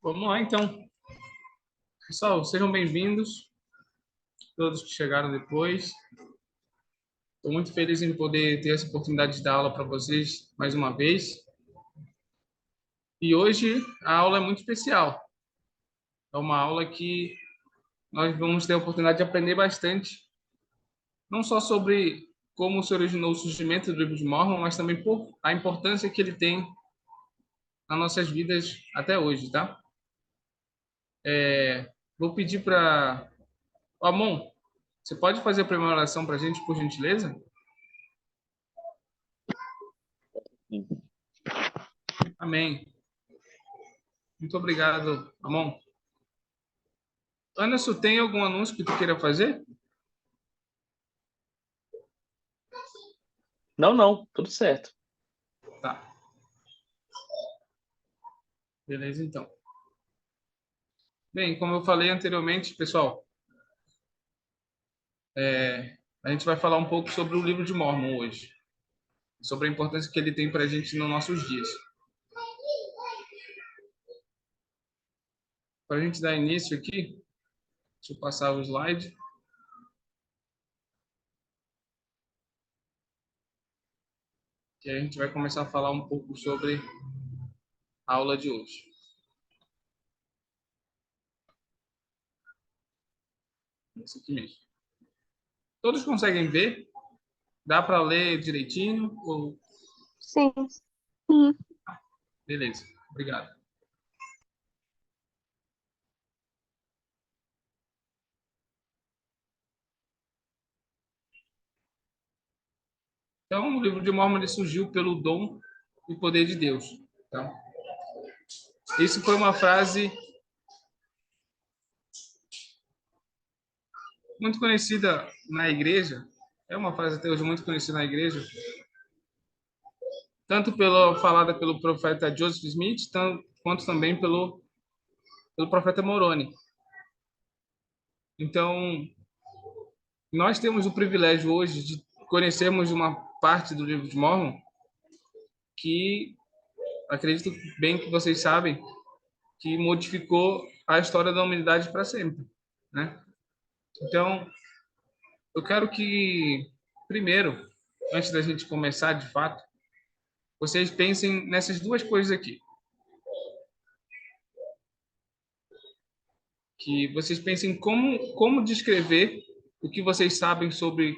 Vamos lá, então. Pessoal, sejam bem-vindos, todos que chegaram depois. Estou muito feliz em poder ter essa oportunidade de dar aula para vocês mais uma vez. E hoje a aula é muito especial. É uma aula que nós vamos ter a oportunidade de aprender bastante, não só sobre como se originou o surgimento do livro de Mormon, mas também por a importância que ele tem nas nossas vidas até hoje, tá? Vou pedir para... Amon, você pode fazer a primeira oração para a gente, por gentileza? Sim. Amém. Muito obrigado, Amon. Anderson, tem algum anúncio que tu queira fazer? Não, tudo certo. Tá. Beleza, então. Bem, como eu falei anteriormente, pessoal, a gente vai falar um pouco sobre o livro de Mormon hoje, sobre a importância que ele tem para a gente nos nossos dias. Para a gente dar início aqui, deixa eu passar o slide. Que a gente vai começar a falar um pouco sobre a aula de hoje. Isso aqui mesmo. Todos conseguem ver? Dá para ler direitinho? Ou... Sim. Sim. Beleza, obrigado. Então, o livro de Mormon ele surgiu pelo dom e poder de Deus. Tá? Isso foi uma frase muito conhecida na igreja. É uma frase até hoje muito conhecida na igreja, tanto falada pelo profeta Joseph Smith, quanto também pelo profeta Moroni. Então, nós temos o privilégio hoje de conhecermos uma parte do livro de Mormon que, acredito bem que vocês sabem, que modificou a história da humanidade para sempre, né? Então, eu quero que, primeiro, antes da gente começar de fato, vocês pensem nessas duas coisas aqui. Que vocês pensem como descrever o que vocês sabem sobre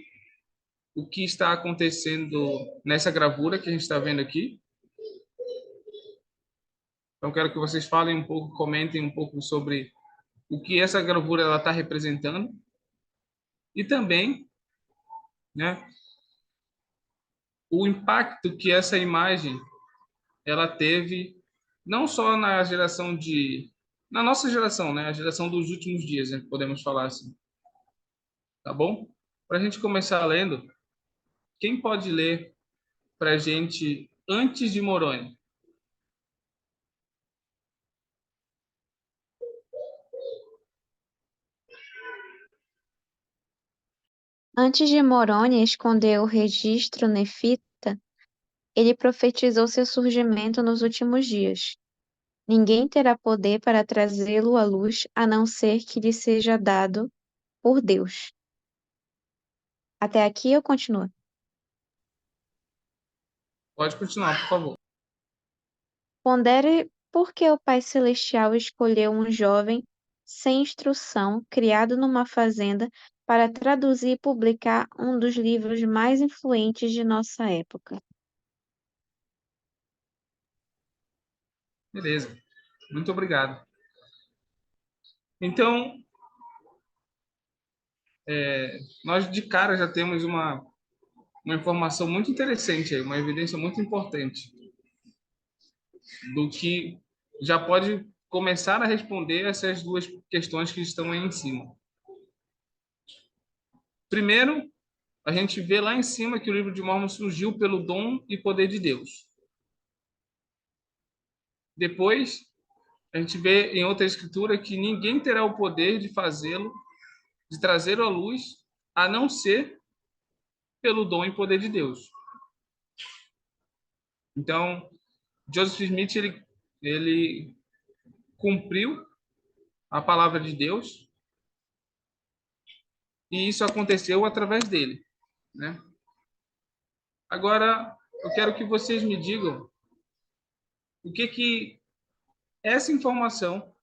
o que está acontecendo nessa gravura que a gente está vendo aqui. Então, quero que vocês falem um pouco, comentem um pouco sobre o que essa gravura ela está representando. E também, né, o impacto que essa imagem ela teve não só na nossa geração, né, a geração dos últimos dias, né, podemos falar assim. Tá bom? Para a gente começar lendo, quem pode ler para a gente antes de Moroni? Antes de Moroni esconder o registro nefita, ele profetizou seu surgimento nos últimos dias. Ninguém terá poder para trazê-lo à luz, a não ser que lhe seja dado por Deus. Até aqui eu continuo. Pode continuar, por favor. Pondere por que o Pai Celestial escolheu um jovem sem instrução, criado numa fazenda, para traduzir e publicar um dos livros mais influentes de nossa época. Beleza. Muito obrigado. Então, nós de cara já temos uma informação muito interessante aí, uma evidência muito importante do que já pode começar a responder essas duas questões que estão aí em cima. Primeiro, a gente vê lá em cima que o livro de Mormon surgiu pelo dom e poder de Deus. Depois, a gente vê em outra escritura que ninguém terá o poder de fazê-lo, de trazê-lo à luz, a não ser pelo dom e poder de Deus. Então, Joseph Smith ele cumpriu a palavra de Deus e isso aconteceu através dele, né? Agora, eu quero que vocês me digam o que essa informação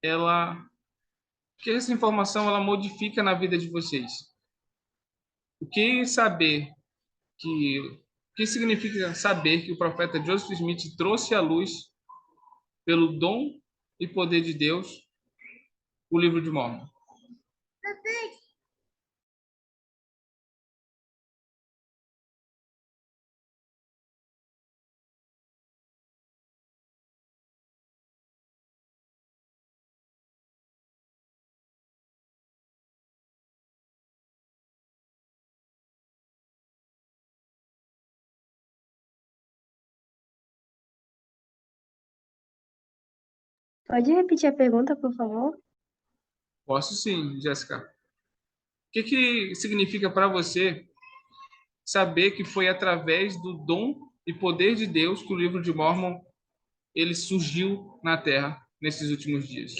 ela, o que essa informação ela modifica na vida de vocês. O que saber o que significa saber que o profeta Joseph Smith trouxe à luz, pelo dom e poder de Deus, o livro de Mórmon? Pode repetir a pergunta, por favor? Posso sim, Jéssica. O que significa para você saber que foi através do dom e poder de Deus que o livro de Mórmon ele surgiu na Terra nesses últimos dias?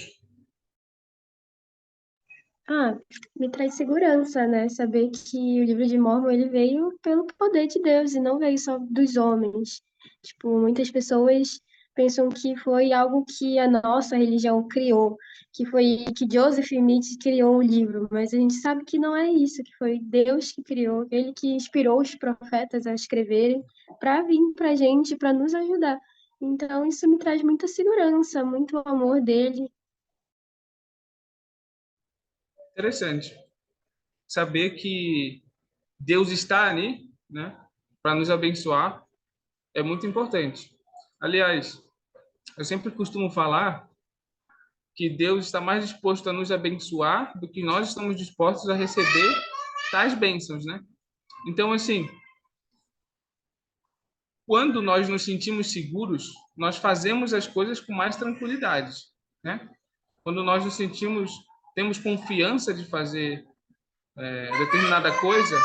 Me traz segurança, né? Saber que o livro de Mórmon ele veio pelo poder de Deus e não veio só dos homens. Tipo, muitas pessoas pensam que foi algo que a nossa religião criou, que foi que Joseph Smith criou o livro, mas a gente sabe que não é isso, que foi Deus que criou, ele que inspirou os profetas a escreverem para vir para a gente, para nos ajudar. Então, isso me traz muita segurança, muito amor dele. Interessante. Saber que Deus está ali, né, para nos abençoar, é muito importante. Aliás, eu sempre costumo falar que Deus está mais disposto a nos abençoar do que nós estamos dispostos a receber tais bênçãos, né? Então, assim, quando nós nos sentimos seguros, nós fazemos as coisas com mais tranquilidade, né? Quando nós nos sentimos, temos confiança de fazer determinada coisa,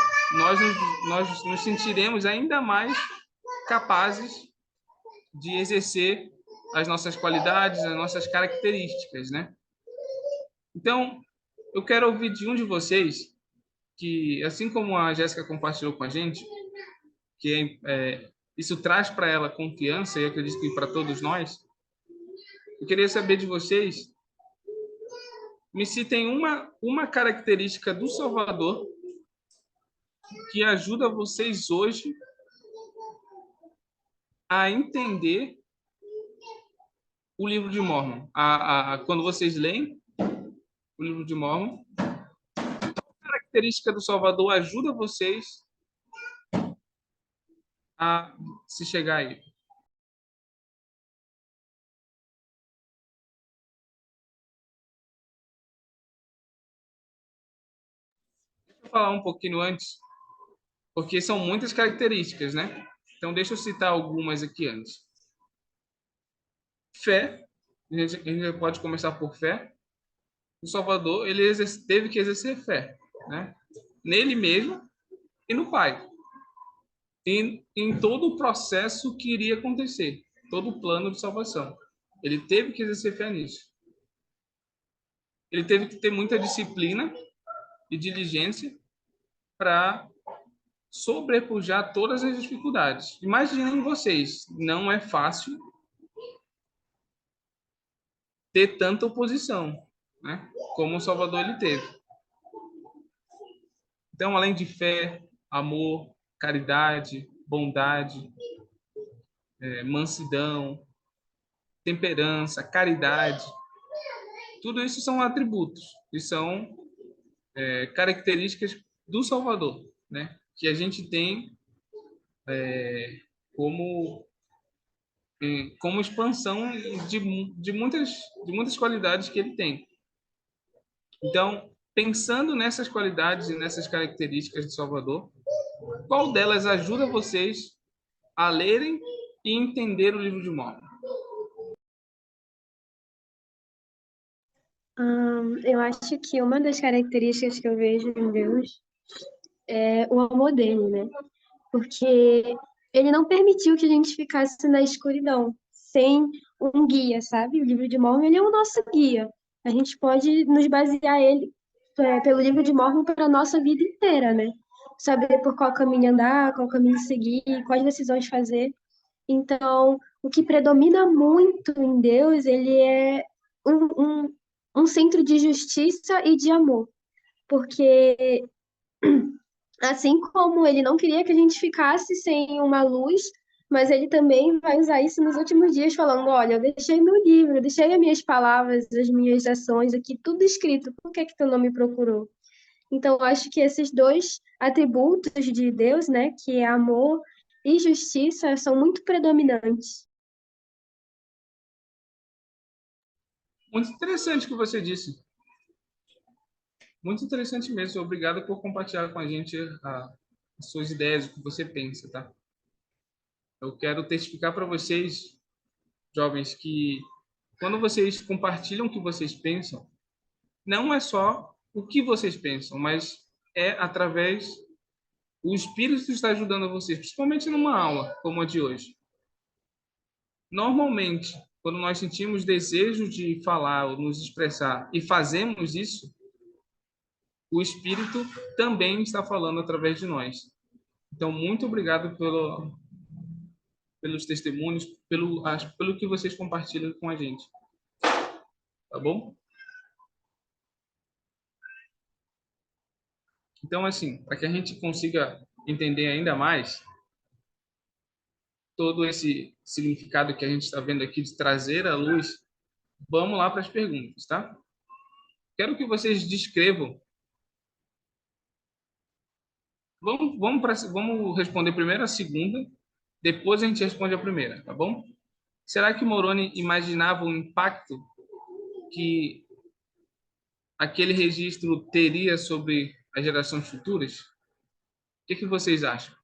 nós nos sentiremos ainda mais capazes de exercer as nossas qualidades, as nossas características, né? Então, eu quero ouvir de um de vocês que, assim como a Jéssica compartilhou com a gente, isso traz para ela confiança, e eu acredito que para todos nós. Eu queria saber de vocês, me citem uma característica do Salvador que ajuda vocês hoje a entender o livro de Mórmon. Quando vocês leem o livro de Mórmon, a característica do Salvador ajuda vocês a se chegar aí. Deixa eu falar um pouquinho antes, porque são muitas características, né? Então, deixa eu citar algumas aqui antes. Fé, a gente pode começar por fé. O Salvador, ele teve que exercer fé, né? Nele mesmo e no Pai. E em todo o processo que iria acontecer, todo o plano de salvação. Ele teve que exercer fé nisso. Ele teve que ter muita disciplina e diligência para sobrepujar todas as dificuldades. Imaginem vocês, não é fácil ter tanta oposição, né? Como o Salvador ele teve. Então, além de fé, amor, caridade, bondade, mansidão, temperança, caridade, tudo isso são atributos e são características do Salvador, né? Que a gente tem como como expansão de muitas qualidades que ele tem. Então, pensando nessas qualidades e nessas características de Salvador, qual delas ajuda vocês a lerem e entender o livro de Mórmon? Eu acho que uma das características que eu vejo em Deus é o amor dele, né? Porque ele não permitiu que a gente ficasse na escuridão, sem um guia, sabe? O livro de Mórmon, ele é o nosso guia. A gente pode nos basear ele pelo livro de Mórmon para a nossa vida inteira, né? Saber por qual caminho andar, qual caminho seguir, quais decisões fazer. Então, o que predomina muito em Deus, ele é um centro de justiça e de amor. Porque, assim como ele não queria que a gente ficasse sem uma luz, mas ele também vai usar isso nos últimos dias, falando: olha, eu deixei meu livro, eu deixei as minhas palavras, as minhas ações aqui, tudo escrito, por que que tu não me procurou? Então, eu acho que esses dois atributos de Deus, né, que é amor e justiça, são muito predominantes. Muito interessante o que você disse. Muito interessante mesmo. Obrigado por compartilhar com a gente as suas ideias, o que você pensa, tá? Eu quero testificar para vocês, jovens, que quando vocês compartilham o que vocês pensam, não é só o que vocês pensam, mas é através o Espírito está ajudando vocês, principalmente numa aula como a de hoje. Normalmente, quando nós sentimos desejo de falar ou nos expressar e fazemos isso, o Espírito também está falando através de nós. Então, muito obrigado pelos testemunhos, pelo que vocês compartilham com a gente. Tá bom? Então, assim, para que a gente consiga entender ainda mais todo esse significado que a gente está vendo aqui de trazer à luz, vamos lá para as perguntas, tá? Quero que vocês descrevam. Vamos responder primeiro a segunda, depois a gente responde a primeira, tá bom? Será que Moroni imaginava o impacto que aquele registro teria sobre as gerações futuras? O que vocês acham?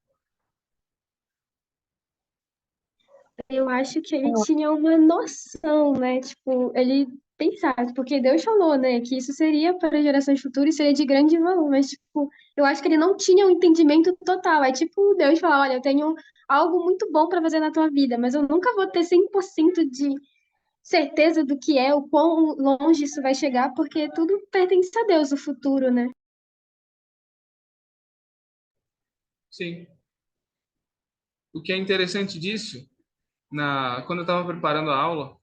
Eu acho que ele tinha uma noção, né? Tipo, ele pensava, porque Deus falou, né, que isso seria para gerações futuras e seria de grande valor, mas, tipo, eu acho que ele não tinha um entendimento total. É tipo Deus falar: olha, eu tenho algo muito bom para fazer na tua vida, mas eu nunca vou ter 100% de certeza do que é, o quão longe isso vai chegar, porque tudo pertence a Deus, o futuro, né? Sim. O que é interessante disso, quando eu estava preparando a aula,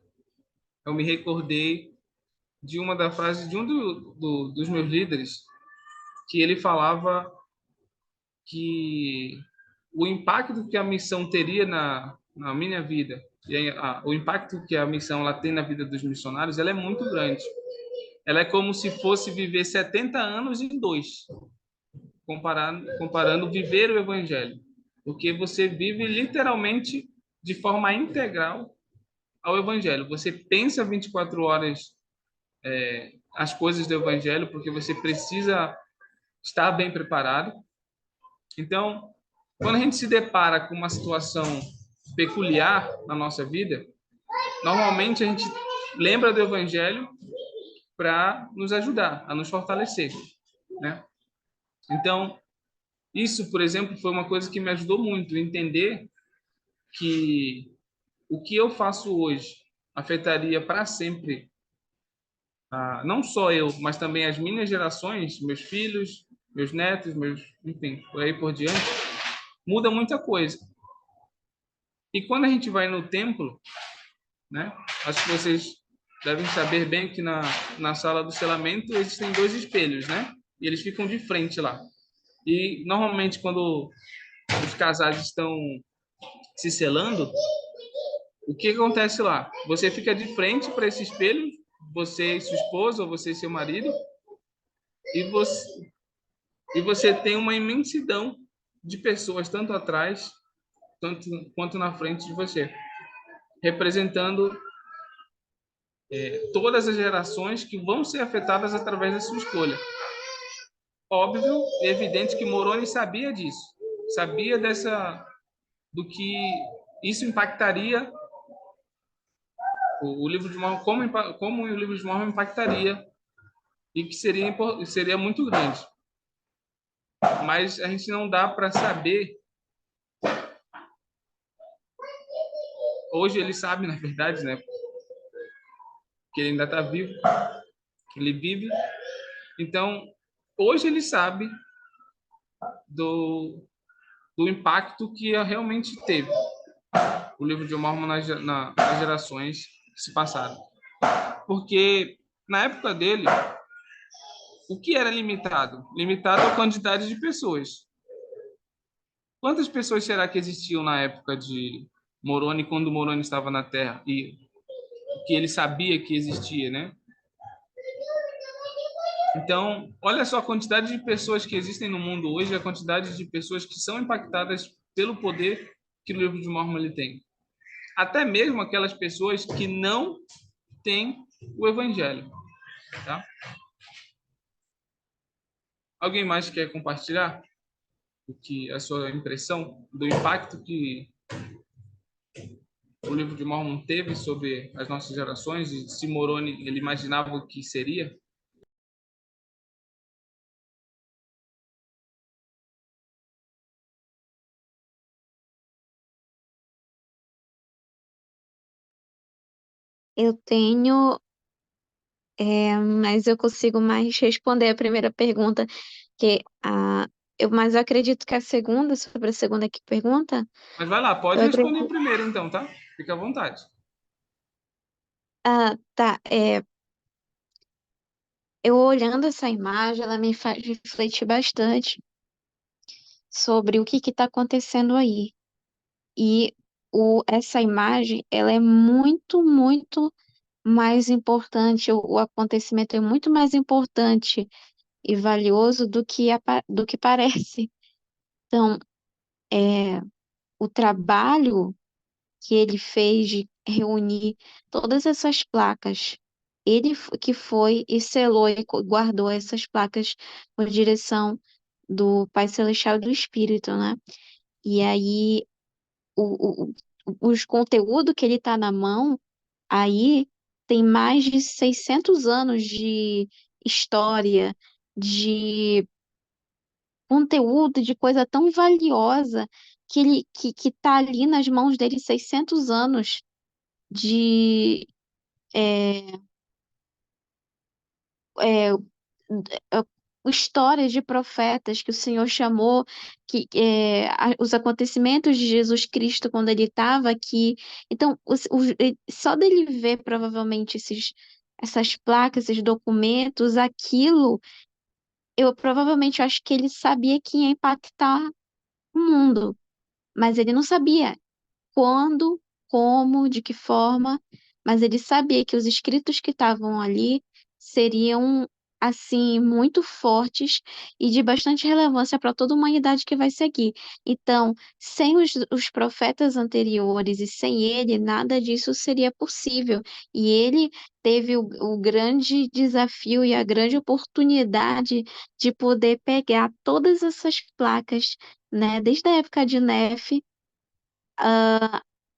eu me recordei de uma da frase de um dos meus líderes, que ele falava que o impacto que a missão teria na minha vida e o impacto que a missão ela tem na vida dos missionários, ela é muito grande. Ela é como se fosse viver 70 anos em dois, comparando viver o evangelho, porque você vive literalmente de forma integral ao evangelho. Você pensa 24 horas as coisas do evangelho, porque você precisa estar bem preparado. Então, quando a gente se depara com uma situação peculiar na nossa vida, normalmente a gente lembra do evangelho para nos ajudar, a nos fortalecer, né? Então, isso, por exemplo, foi uma coisa que me ajudou muito a entender que o que eu faço hoje afetaria para sempre, não só eu, mas também as minhas gerações, meus filhos, meus netos, enfim, por aí por diante, muda muita coisa. E quando a gente vai no templo, né? Acho que vocês devem saber bem que na sala do selamento existem dois espelhos, né? E eles ficam de frente lá. E normalmente quando os casais estão se selando, o que acontece lá? Você fica de frente para esse espelho, você e sua esposa, ou você e seu marido, e você tem uma imensidão de pessoas, tanto atrás quanto na frente de você, representando todas as gerações que vão ser afetadas através da sua escolha. Óbvio e evidente que Moroni sabia disso, sabia do que isso impactaria o livro de Mormon, como o livro de Mormon impactaria e que seria muito grande. Mas a gente não dá para saber. Hoje ele sabe, na verdade, né? que ele ainda está vivo, que ele vive. Então, hoje ele sabe do impacto que realmente teve o livro de Mormon nas gerações que se passaram. Porque, na época dele, o que era limitado? Limitado à quantidade de pessoas. Quantas pessoas será que existiam na época de Moroni, quando Moroni estava na Terra? E que ele sabia que existia, né? Então, olha só a quantidade de pessoas que existem no mundo hoje, a quantidade de pessoas que são impactadas pelo poder que o livro de Mormon ele tem. Até mesmo aquelas pessoas que não têm o evangelho, tá? Alguém mais quer compartilhar a sua impressão do impacto que o livro de Mormon teve sobre as nossas gerações e se Moroni ele imaginava o que seria? Eu tenho, mas eu consigo mais responder a primeira pergunta, que mas eu acredito que a segunda, sobre a segunda que pergunta, Mas vai lá, pode eu responder acredito. primeiro então, tá? Fica à vontade. Ah, tá. Eu olhando essa imagem, ela me faz refletir bastante sobre o que está acontecendo aí. E essa imagem, ela é muito, muito mais importante, o acontecimento é muito mais importante e valioso do que parece. Então, o trabalho que ele fez de reunir todas essas placas, que foi e selou e guardou essas placas por direção do Pai Celestial e do Espírito, né? E aí, o, o, os conteúdos que ele tá na mão, aí tem mais de 600 anos de história, de conteúdo, de coisa tão valiosa que tá ali nas mãos dele 600 anos de é, é, é, histórias de profetas que o Senhor chamou, os acontecimentos de Jesus Cristo quando ele estava aqui. Então, só dele ver provavelmente essas placas, esses documentos, aquilo, eu provavelmente acho que ele sabia que ia impactar o mundo, mas ele não sabia quando, como, de que forma, mas ele sabia que os escritos que estavam ali seriam, assim, muito fortes e de bastante relevância para toda a humanidade que vai seguir. Então, sem os profetas anteriores e sem ele, nada disso seria possível. E ele teve o grande desafio e a grande oportunidade de poder pegar todas essas placas, né, desde a época de Nefe,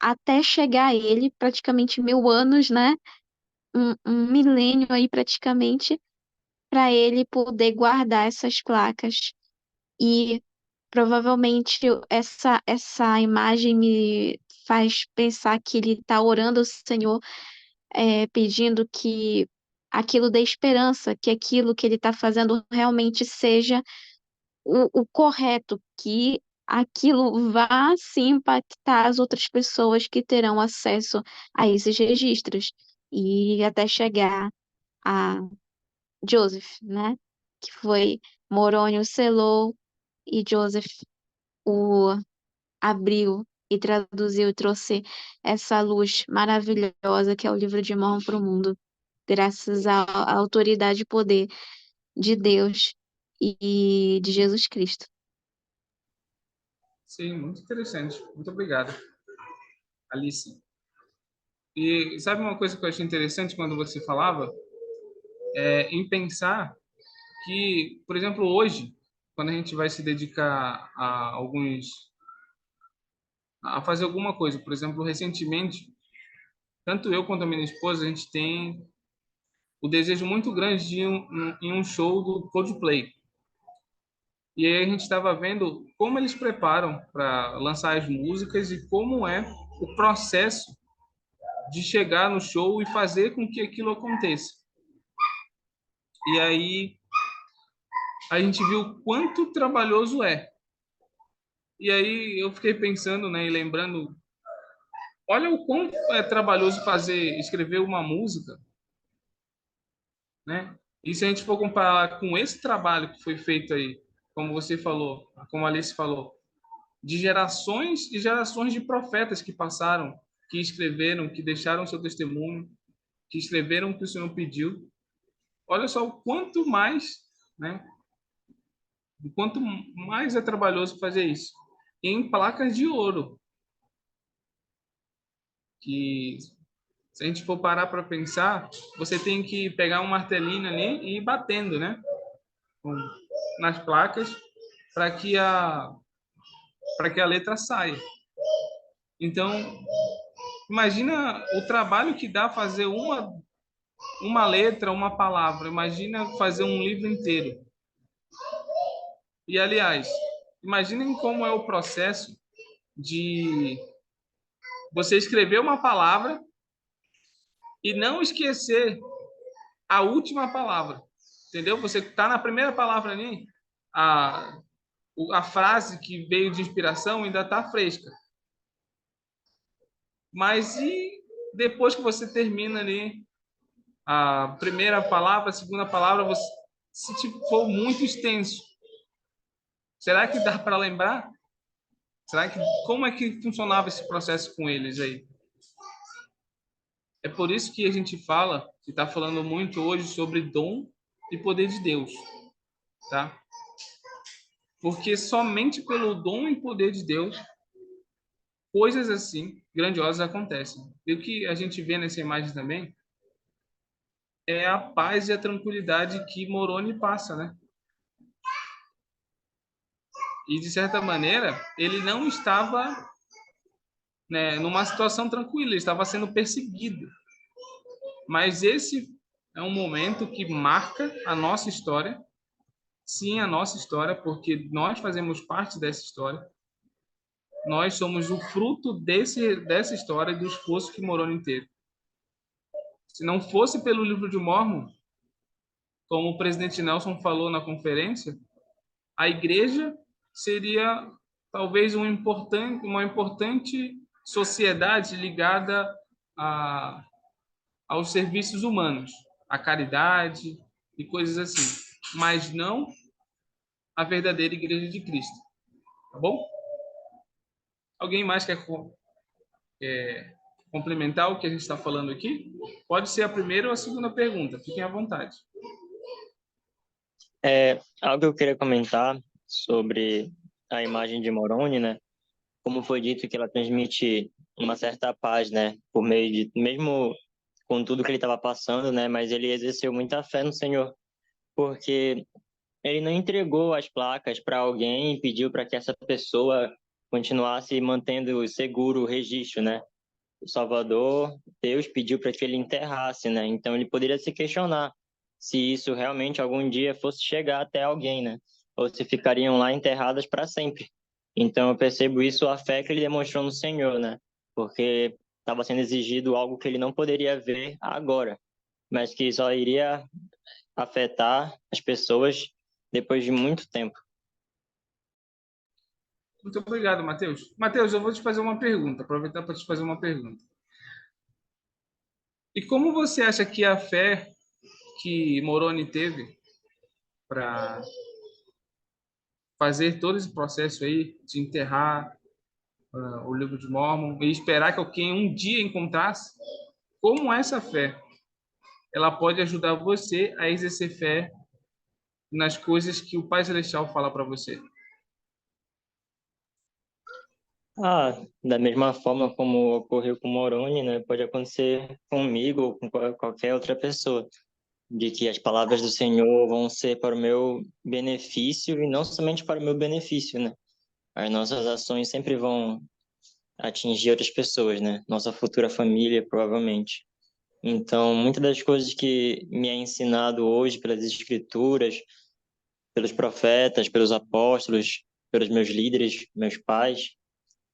até chegar a ele, praticamente 1000 anos, né? Um milênio aí praticamente, para ele poder guardar essas placas. E provavelmente essa imagem me faz pensar que ele está orando ao Senhor, pedindo que aquilo dê esperança, que aquilo que ele está fazendo realmente seja o correto, que aquilo vá sim impactar as outras pessoas que terão acesso a esses registros e até chegar a Joseph, né? Que foi Moroni o selou e Joseph o abriu e traduziu e trouxe essa luz maravilhosa que é o livro de Mormon para o mundo, graças à autoridade e poder de Deus e de Jesus Cristo. Sim, muito interessante. Muito obrigado, Alice. E sabe uma coisa que eu achei interessante quando você falava? Em pensar que, por exemplo, hoje, quando a gente vai se dedicar a fazer alguma coisa, por exemplo, recentemente, tanto eu quanto a minha esposa, a gente tem o desejo muito grande de ir em um show do Coldplay. E aí a gente estava vendo como eles preparam para lançar as músicas e como é o processo de chegar no show e fazer com que aquilo aconteça. E aí a gente viu o quanto trabalhoso é. E aí eu fiquei pensando, né, e lembrando, olha o quão é trabalhoso escrever uma música, né? E se a gente for comparar com esse trabalho que foi feito aí, como você falou, como a Alice falou, de gerações e gerações de profetas que passaram, que escreveram, que deixaram seu testemunho, que escreveram o que o Senhor pediu. Olha só o quanto mais, né? O quanto mais é trabalhoso fazer isso. Em placas de ouro, que se a gente for parar para pensar, você tem que pegar um martelinho ali e ir batendo, né? Nas placas para que a letra saia. Então, imagina o trabalho que dá fazer uma letra, uma palavra. Imagina fazer um livro inteiro. E, aliás, imaginem como é o processo de você escrever uma palavra e não esquecer a última palavra. Entendeu? Você está na primeira palavra ali, a frase que veio de inspiração ainda está fresca. Mas e depois que você termina ali a primeira palavra, a segunda palavra, se for muito extenso, será que dá para lembrar? Como é que funcionava esse processo com eles aí? É por isso que a gente fala, e está falando muito hoje sobre dom e poder de Deus, tá? Porque somente pelo dom e poder de Deus, coisas assim grandiosas acontecem. E o que a gente vê nessa imagem também é a paz e a tranquilidade que Moroni passa, né? E de certa maneira, ele não estava, né, numa situação tranquila, ele estava sendo perseguido. Mas esse é um momento que marca a nossa história, sim, a nossa história, porque nós fazemos parte dessa história. Nós somos o fruto dessa história e do esforço que Moroni teve. Se não fosse pelo livro de Mormon, como o presidente Nelson falou na conferência, a igreja seria talvez uma importante sociedade ligada a, aos serviços humanos, à caridade e coisas assim, mas não a verdadeira igreja de Cristo. Tá bom? Alguém mais quer complementar o que a gente está falando aqui? Pode ser a primeira ou a segunda pergunta, fiquem à vontade. Algo que eu queria comentar sobre a imagem de Moroni, né? Como foi dito que ela transmite uma certa paz, né? Por meio de, mesmo com tudo que ele estava passando, né? Mas ele exerceu muita fé no Senhor, porque ele não entregou as placas para alguém e pediu para que essa pessoa continuasse mantendo seguro o registro, né? O Salvador, Deus pediu para que ele enterrasse, né? Então ele poderia se questionar se isso realmente algum dia fosse chegar até alguém, né? Ou se ficariam lá enterradas para sempre. Então eu percebo isso, a fé que ele demonstrou no Senhor, né? Porque estava sendo exigido algo que ele não poderia ver agora, mas que só iria afetar as pessoas depois de muito tempo. Muito obrigado, Matheus. Matheus, eu vou te fazer uma pergunta, aproveitar para te fazer uma pergunta. E como você acha que a fé que Moroni teve para fazer todo esse processo aí de enterrar o livro de Mormon e esperar que alguém um dia encontrasse, como essa fé ela pode ajudar você a exercer fé nas coisas que o Pai Celestial fala para você? Da mesma forma como ocorreu com Moroni, né? Pode acontecer comigo ou com qualquer outra pessoa, de que as palavras do Senhor vão ser para o meu benefício e não somente para o meu benefício, né? As nossas ações sempre vão atingir outras pessoas, né? Nossa futura família, provavelmente. Então, muitas das coisas que me é ensinado hoje pelas Escrituras, pelos profetas, pelos apóstolos, pelos meus líderes, meus pais,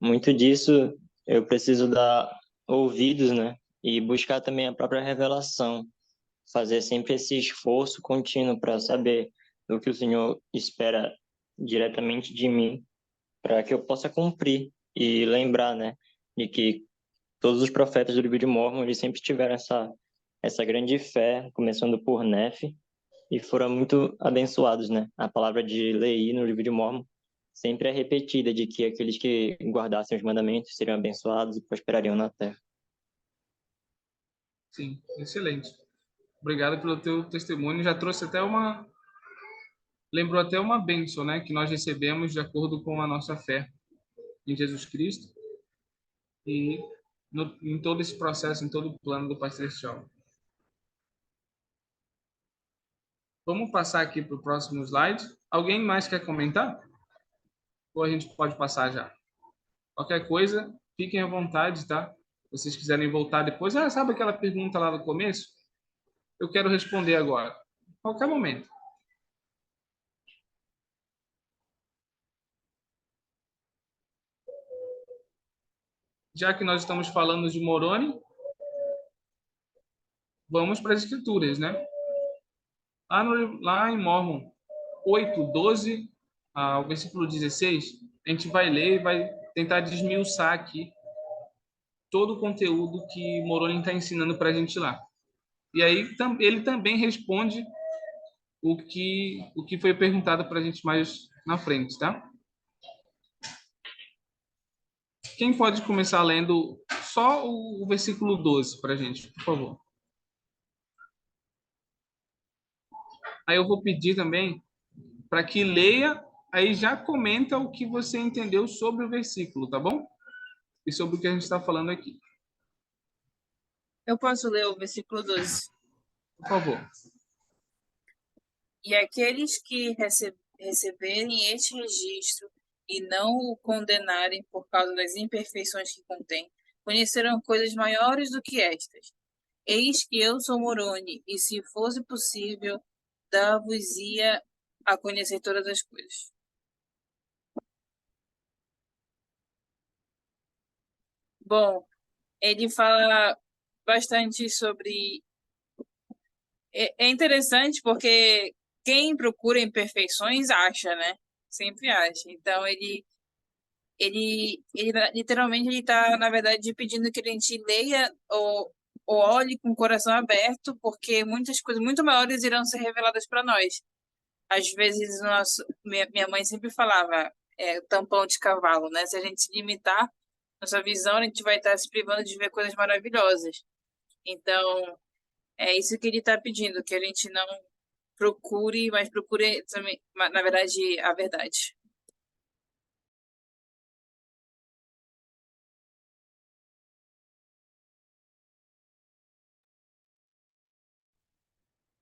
muito disso eu preciso dar ouvidos, né? e buscar também a própria revelação, fazer sempre esse esforço contínuo para saber do que o Senhor espera diretamente de mim, para que eu possa cumprir e lembrar, né, de que todos os profetas do livro de Mórmon, eles sempre tiveram essa grande fé, começando por Nefe, e foram muito abençoados, né? A palavra de Leí no livro de Mórmon sempre é repetida de que aqueles que guardassem os mandamentos seriam abençoados e prosperariam na terra. Sim, excelente. Obrigado pelo teu testemunho. Já trouxe até lembrou até uma bênção, né, que nós recebemos de acordo com a nossa fé em Jesus Cristo e em todo esse processo, em todo o plano do Pai Celestial. Vamos passar aqui para o próximo slide. Alguém mais quer comentar? Ou a gente pode passar já? Qualquer coisa, fiquem à vontade, tá? Se vocês quiserem voltar depois. Sabe aquela pergunta lá no começo? Eu quero responder agora. Qualquer momento. Já que nós estamos falando de Moroni, vamos para as escrituras, né? Lá em Mórmon 8:12 ao versículo 16, a gente vai ler e vai tentar desmiuçar aqui todo o conteúdo que Moroni está ensinando para a gente lá. E aí ele também responde o que foi perguntado para a gente mais na frente, tá? Quem pode começar lendo só o versículo 12 para a gente, por favor? Aí eu vou pedir também para que leia, aí já comenta o que você entendeu sobre o versículo, tá bom? E sobre o que a gente está falando aqui. Eu posso ler o versículo 12. Por favor. E aqueles que receberem este registro e não o condenarem por causa das imperfeições que contém, conhecerão coisas maiores do que estas. Eis que eu sou Moroni, e se fosse possível, dar-vos-ia a conhecer todas as coisas. Bom, ele fala bastante sobre. É interessante porque quem procura imperfeições acha, né? Sempre acha. Então ele literalmente ele está, na verdade, pedindo que a gente leia ou olhe com o coração aberto, porque muitas coisas muito maiores irão ser reveladas para nós. Às vezes minha mãe sempre falava tampão de cavalo, né? Se a gente se limitar nossa visão, a gente vai estar se privando de ver coisas maravilhosas. Então, é isso que ele está pedindo, que a gente não procure, mas procure também, na verdade, a verdade.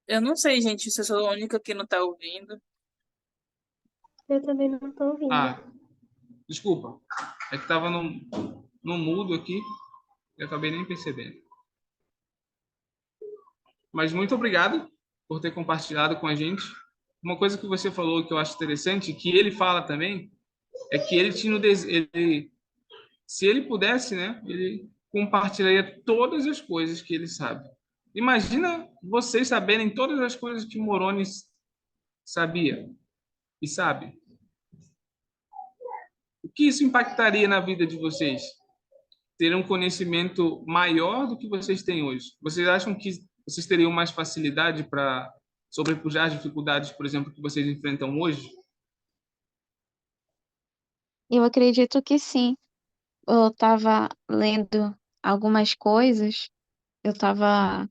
Eu não sei, gente, se eu sou a única que não está ouvindo. Eu também não tô ouvindo. Desculpa. É que estava no mudo aqui. Eu acabei nem percebendo. Mas muito obrigado por ter compartilhado com a gente. Uma coisa que você falou que eu acho interessante, que ele fala também, é que ele tinha se ele pudesse, né, ele compartilharia todas as coisas que ele sabe. Imagina vocês saberem todas as coisas que Moroni sabia e sabe. O que isso impactaria na vida de vocês? Ter um conhecimento maior do que vocês têm hoje. Vocês acham que vocês teriam mais facilidade para sobrepujar as dificuldades, por exemplo, que vocês enfrentam hoje? Eu acredito que sim. Eu estava lendo algumas coisas, eu estava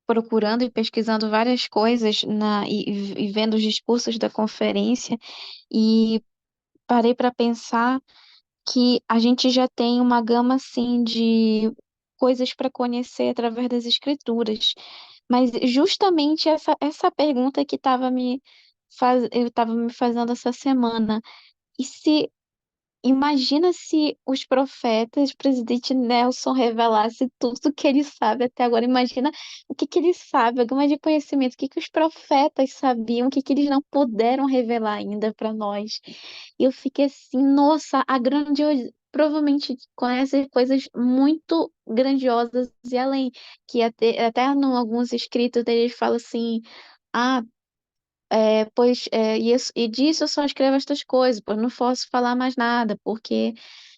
procurando e pesquisando várias coisas e vendo os discursos da conferência e parei para pensar que a gente já tem uma gama assim de coisas para conhecer através das escrituras. Mas justamente essa pergunta que eu estava me fazendo essa semana. E se Imagina se os profetas, o presidente Nelson revelasse tudo que ele sabe até agora. Imagina o que ele sabe, a gama de conhecimento, o que os profetas sabiam, o que eles não puderam revelar ainda para nós. E eu fiquei assim, nossa, provavelmente conhece coisas muito grandiosas e além, que até em alguns escritos deles fala assim, ah, e disso eu só escrevo estas coisas, pois não posso falar mais nada, porque,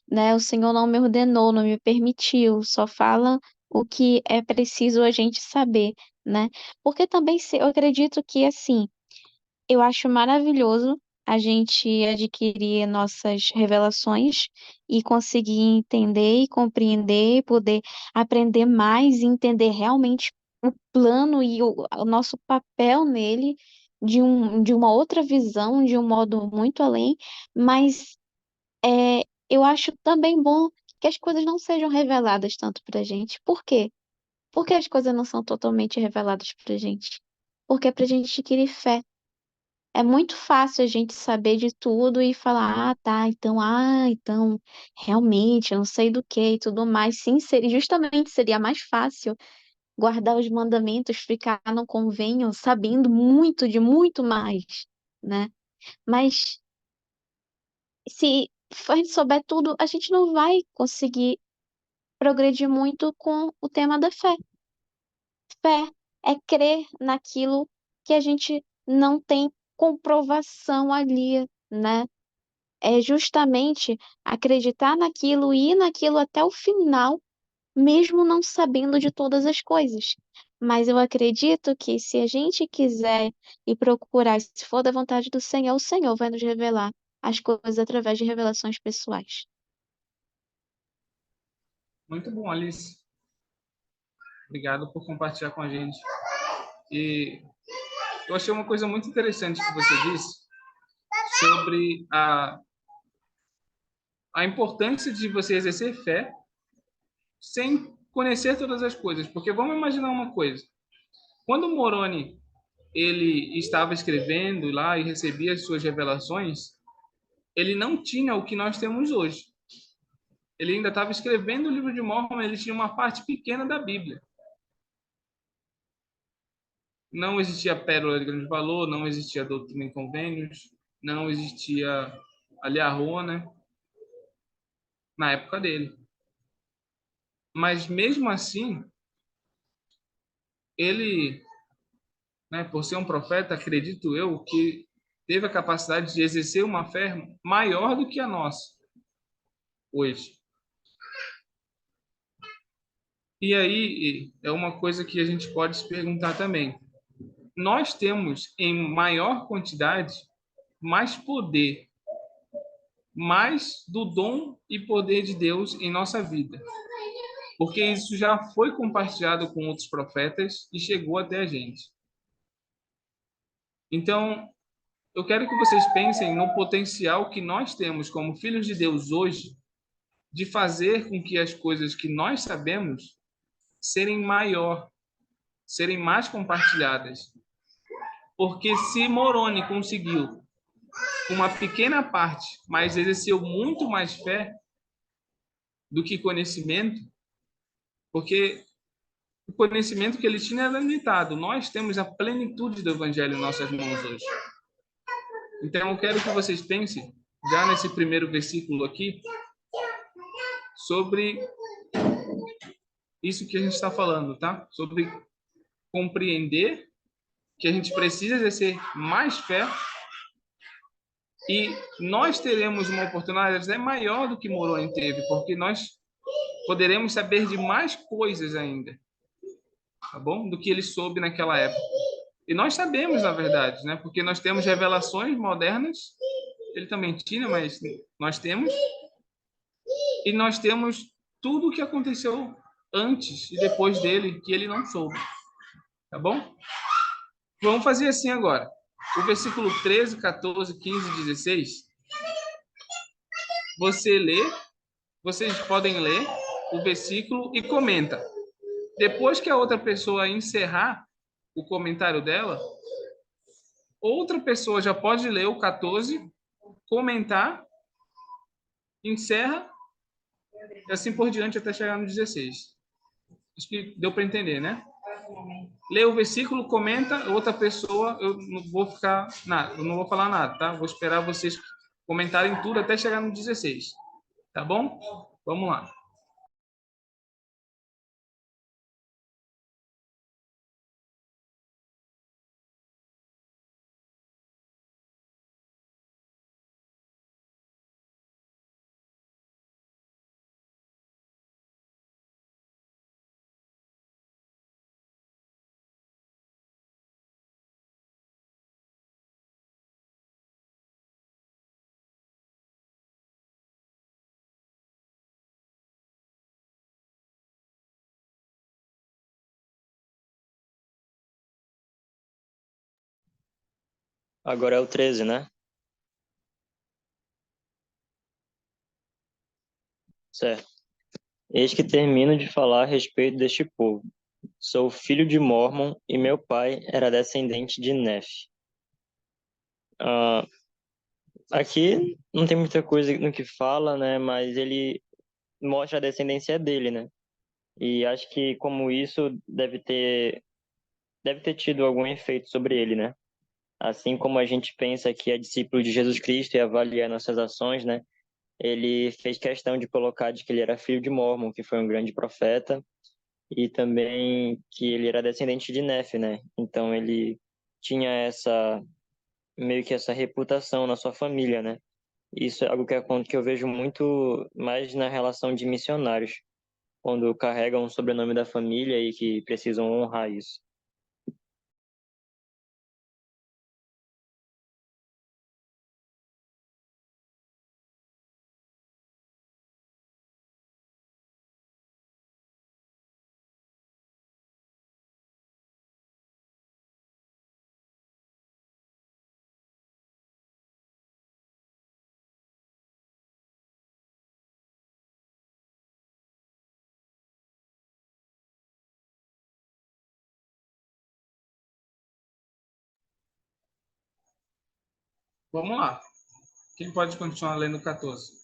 né, o Senhor não me ordenou, não me permitiu, só fala o que é preciso a gente saber, né? Porque também eu acredito que, assim, eu acho maravilhoso a gente adquirir nossas revelações e conseguir entender e compreender, poder aprender mais e entender realmente o plano e o nosso papel nele de uma outra visão, de um modo muito além, mas eu acho também bom que as coisas não sejam reveladas tanto para a gente. Por quê? Porque as coisas não são totalmente reveladas para a gente. Porque é para a gente adquirir fé. É muito fácil a gente saber de tudo e falar, tá, então, realmente, eu não sei do que e tudo mais. Sim, justamente seria mais fácil guardar os mandamentos, ficar no convênio sabendo muito de muito mais, né? Mas se a gente souber tudo, a gente não vai conseguir progredir muito com o tema da fé. Fé é crer naquilo que a gente não tem comprovação ali, né? É justamente acreditar naquilo e ir naquilo até o final, mesmo não sabendo de todas as coisas. Mas eu acredito que se a gente quiser e procurar, se for da vontade do Senhor, o Senhor vai nos revelar as coisas através de revelações pessoais. Muito bom, Alice. Obrigado por compartilhar com a gente. E eu achei uma coisa muito interessante que você disse sobre a importância de você exercer fé sem conhecer todas as coisas. Porque vamos imaginar uma coisa. Quando Moroni ele estava escrevendo lá e recebia as suas revelações, ele não tinha o que nós temos hoje. Ele ainda estava escrevendo o livro de Mórmon, ele tinha uma parte pequena da Bíblia. Não existia pérola de grande valor, não existia doutrina em convênios, não existia aliarroa, né? Na época dele. Mas mesmo assim, ele, né, por ser um profeta, acredito eu, que teve a capacidade de exercer uma fé maior do que a nossa hoje. E aí é uma coisa que a gente pode se perguntar também. Nós temos em maior quantidade mais poder, mais do dom e poder de Deus em nossa vida. Porque isso já foi compartilhado com outros profetas e chegou até a gente. Então, eu quero que vocês pensem no potencial que nós temos como filhos de Deus hoje de fazer com que as coisas que nós sabemos serem maior, serem mais compartilhadas. Porque se Moroni conseguiu uma pequena parte, mas exerceu muito mais fé do que conhecimento, porque o conhecimento que ele tinha era limitado. Nós temos a plenitude do evangelho em nossas mãos hoje. Então, eu quero que vocês pensem, já nesse primeiro versículo aqui, sobre isso que a gente está falando, tá? Sobre compreender que a gente precisa exercer mais fé e nós teremos uma oportunidade até maior do que Moroni teve, porque nós poderemos saber de mais coisas ainda, tá bom? Do que ele soube naquela época. E nós sabemos, na verdade, né? Porque nós temos revelações modernas, ele também tinha, mas nós temos, e nós temos tudo o que aconteceu antes e depois dele, que ele não soube, tá bom? Vamos fazer assim agora. O versículo 13, 14, 15 e 16, vocês podem ler o versículo e comenta. Depois que a outra pessoa encerrar o comentário dela, outra pessoa já pode ler o 14, comentar, encerra, e assim por diante até chegar no 16. Acho que deu para entender, né? Lê o versículo, comenta, outra pessoa, eu não vou ficar nada, eu não vou falar nada, tá? Vou esperar vocês comentarem tudo até chegar no 16, Tá bom? Vamos lá. Agora é o 13, né? Certo. Eis que termino de falar a respeito deste povo. Sou filho de Mormon e meu pai era descendente de Nef. Ah, aqui não tem muita coisa no que fala, né? Mas ele mostra a descendência dele, né? E acho que como isso deve ter tido algum efeito sobre ele, né? Assim como a gente pensa que é discípulo de Jesus Cristo e avalia nossas ações, né? Ele fez questão de colocar de que ele era filho de Mormon, que foi um grande profeta, e também que ele era descendente de Nef, né? Então ele tinha essa meio que essa reputação na sua família, né? Isso é algo que eu vejo muito mais na relação de missionários, quando carregam o sobrenome da família e que precisam honrar isso. Vamos lá. Quem pode continuar lendo o 14?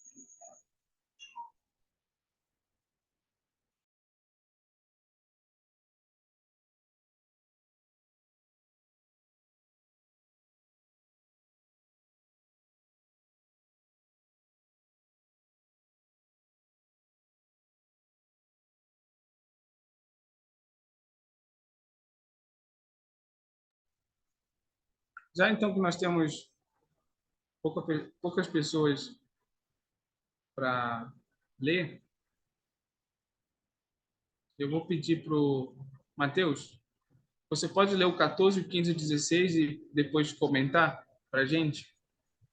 Já então que nós temos poucas pessoas para ler, eu vou pedir para o Matheus, você pode ler o 14, o 15 e o 16 e depois comentar para a gente,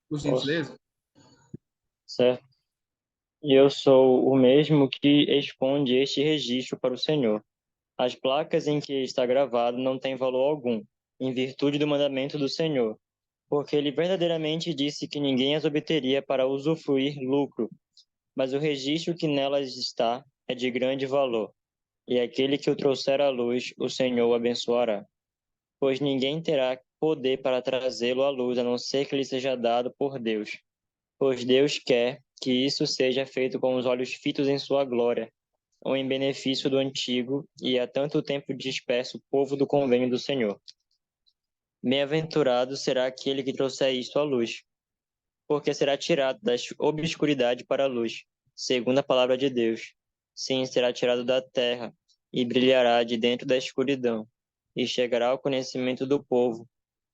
por Posso, gentileza? certo? E eu sou o mesmo que expõe este registro para o Senhor. As placas em que está gravado não têm valor algum, em virtude do mandamento do Senhor, porque ele verdadeiramente disse que ninguém as obteria para usufruir lucro, mas o registro que nelas está é de grande valor, e aquele que o trouxer à luz, o Senhor o abençoará. Pois ninguém terá poder para trazê-lo à luz, a não ser que lhe seja dado por Deus. Pois Deus quer que isso seja feito com os olhos fitos em sua glória, ou em benefício do antigo e há tanto tempo disperso povo do convênio do Senhor. Bem-aventurado será aquele que trouxer isto à luz, porque será tirado da obscuridade para a luz, segundo a palavra de Deus. Sim, será tirado da terra e brilhará de dentro da escuridão, e chegará ao conhecimento do povo,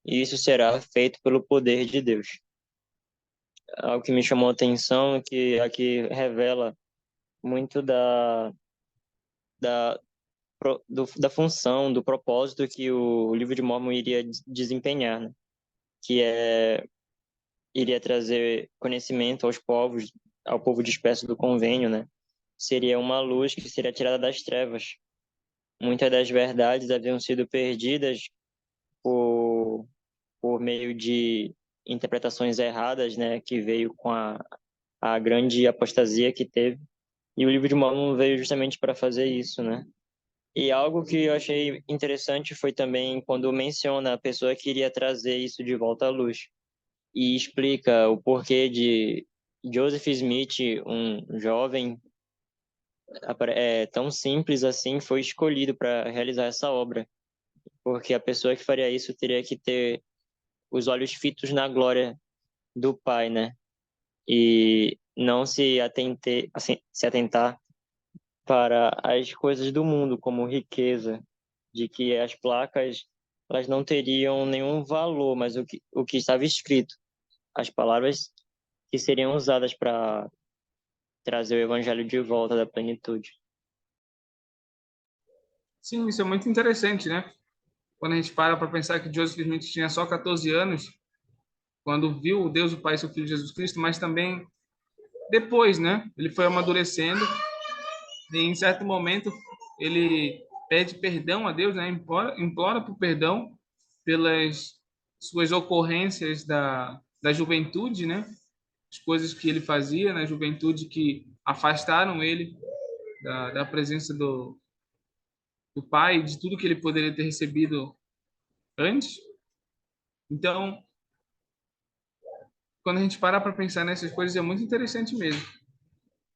e isso será feito pelo poder de Deus. Algo que me chamou a atenção é que aqui revela muito da, da função, do propósito que o livro de Mormon iria desempenhar, né? Que iria trazer conhecimento aos povos, ao povo disperso do convênio, né? Seria uma luz que seria tirada das trevas. Muitas das verdades haviam sido perdidas por, por meio de interpretações erradas, né? Que veio com a grande apostasia que teve. E o livro de Mormon veio justamente para fazer isso, né? E algo que eu achei interessante foi também quando menciona a pessoa que iria trazer isso de volta à luz e explica o porquê de Joseph Smith, um jovem tão simples assim, foi escolhido para realizar essa obra, porque a pessoa que faria isso teria que ter os olhos fitos na glória do Pai, né? E não se atentar para as coisas do mundo, como riqueza, de que as placas elas não teriam nenhum valor, mas o que estava escrito, as palavras que seriam usadas para trazer o evangelho de volta da plenitude. Sim, isso é muito interessante, né? Quando a gente para pensar que Joseph Smith tinha só 14 anos, quando viu o Deus, o Pai e seu Filho Jesus Cristo, mas também depois, né? Ele foi amadurecendo e em certo momento ele pede perdão a Deus, né? Implora por perdão pelas suas ocorrências da juventude, né? As coisas que ele fazia na juventude que afastaram ele da presença do Pai, de tudo que ele poderia ter recebido antes. Então, quando a gente para pensar nessas coisas, é muito interessante mesmo.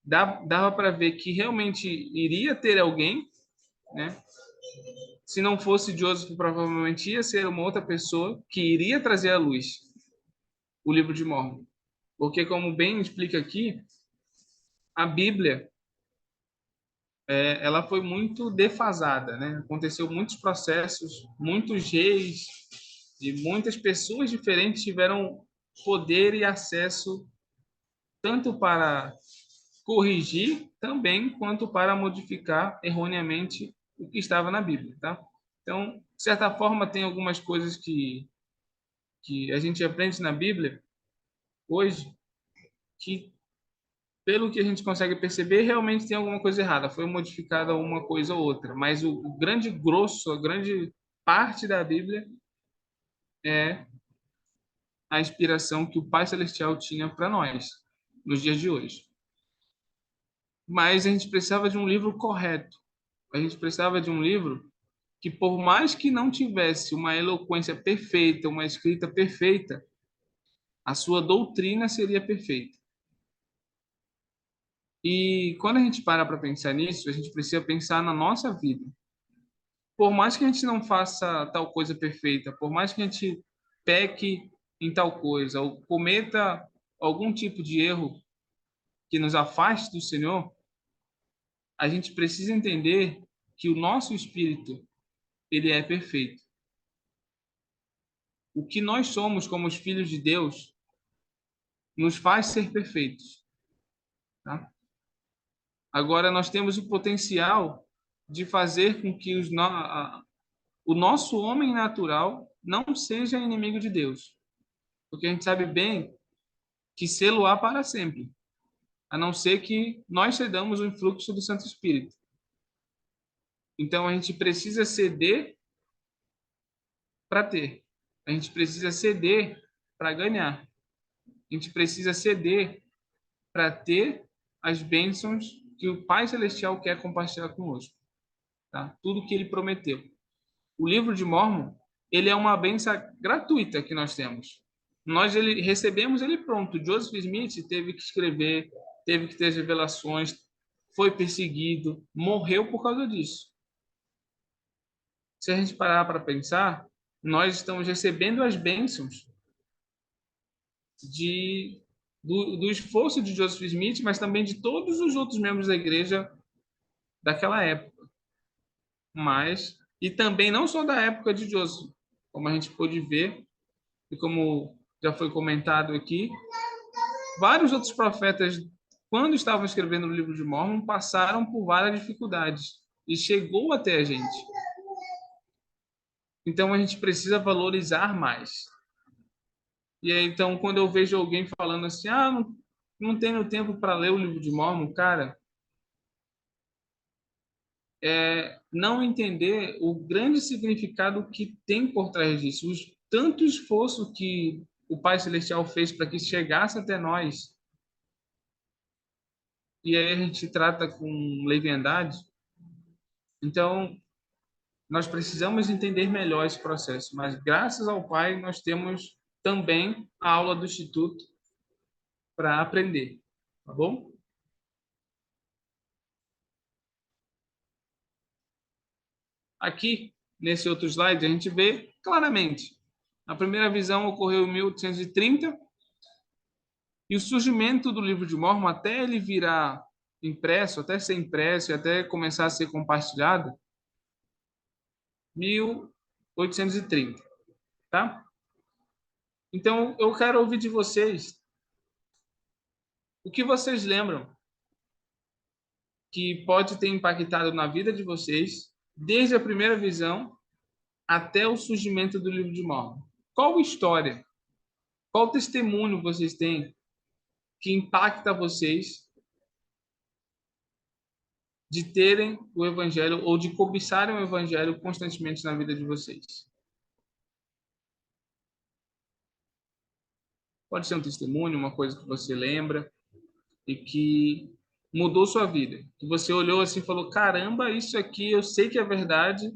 Dava para ver que realmente iria ter alguém, né? Se não fosse Joseph, provavelmente ia ser uma outra pessoa que iria trazer à luz o livro de Mórmon. Porque, como bem explica aqui, a Bíblia ela foi muito defasada, né? Aconteceu muitos processos, muitos reis e muitas pessoas diferentes tiveram poder e acesso tanto para corrigir também quanto para modificar erroneamente o que estava na Bíblia, tá? Então, de certa forma, tem algumas coisas que a gente aprende na Bíblia hoje que, pelo que a gente consegue perceber, realmente tem alguma coisa errada. Foi modificada uma coisa ou outra, mas o grande grosso, a grande parte da Bíblia é a inspiração que o Pai Celestial tinha para nós nos dias de hoje. Mas a gente precisava de um livro correto. A gente precisava de um livro que, por mais que não tivesse uma eloquência perfeita, uma escrita perfeita, a sua doutrina seria perfeita. E quando a gente para pensar nisso, a gente precisa pensar na nossa vida. Por mais que a gente não faça tal coisa perfeita, por mais que a gente peque em tal coisa, ou cometa algum tipo de erro que nos afaste do Senhor, a gente precisa entender que o nosso espírito, ele é perfeito. O que nós somos como os filhos de Deus nos faz ser perfeitos, tá? Agora nós temos o potencial de fazer com que o nosso homem natural não seja inimigo de Deus, porque a gente sabe bem que sê-lo há para sempre, a não ser que nós cedamos o influxo do Santo Espírito. Então a gente precisa ceder para ter, a gente precisa ceder para ganhar, a gente precisa ceder para ter as bênçãos que o Pai Celestial quer compartilhar conosco, tá? Tudo que ele prometeu. O livro de Mórmon, ele é uma bênção gratuita que nós temos. Nós recebemos ele pronto. Joseph Smith teve que escrever, teve que ter revelações, foi perseguido, morreu por causa disso. Se a gente parar para pensar, nós estamos recebendo as bênçãos do esforço de Joseph Smith, mas também de todos os outros membros da igreja daquela época. E também não só da época de Joseph, como a gente pôde ver, e como já foi comentado aqui, vários outros profetas, quando estavam escrevendo o livro de Mórmon, passaram por várias dificuldades e chegou até a gente. Então a gente precisa valorizar mais. E aí, então, quando eu vejo alguém falando assim, não tenho tempo para ler o livro de Mórmon, cara, não entender o grande significado que tem por trás disso, tanto esforço que o Pai Celestial fez para que chegasse até nós, e aí a gente trata com leviandade. Então, nós precisamos entender melhor esse processo, mas graças ao Pai nós temos também a aula do Instituto para aprender, tá bom? Aqui, nesse outro slide, a gente vê claramente. A primeira visão ocorreu em 1830 E o surgimento do livro de Mórmon, até ele virar impresso, até ser impresso e até começar a ser compartilhado, 1830, tá? Então, eu quero ouvir de vocês o que vocês lembram que pode ter impactado na vida de vocês, desde a primeira visão até o surgimento do livro de Mórmon. Qual história, qual testemunho vocês têm que impacta vocês de terem o evangelho ou de cobiçarem o evangelho constantemente na vida de vocês? Pode ser um testemunho, uma coisa que você lembra e que mudou sua vida. Que você olhou assim e falou: caramba, isso aqui eu sei que é verdade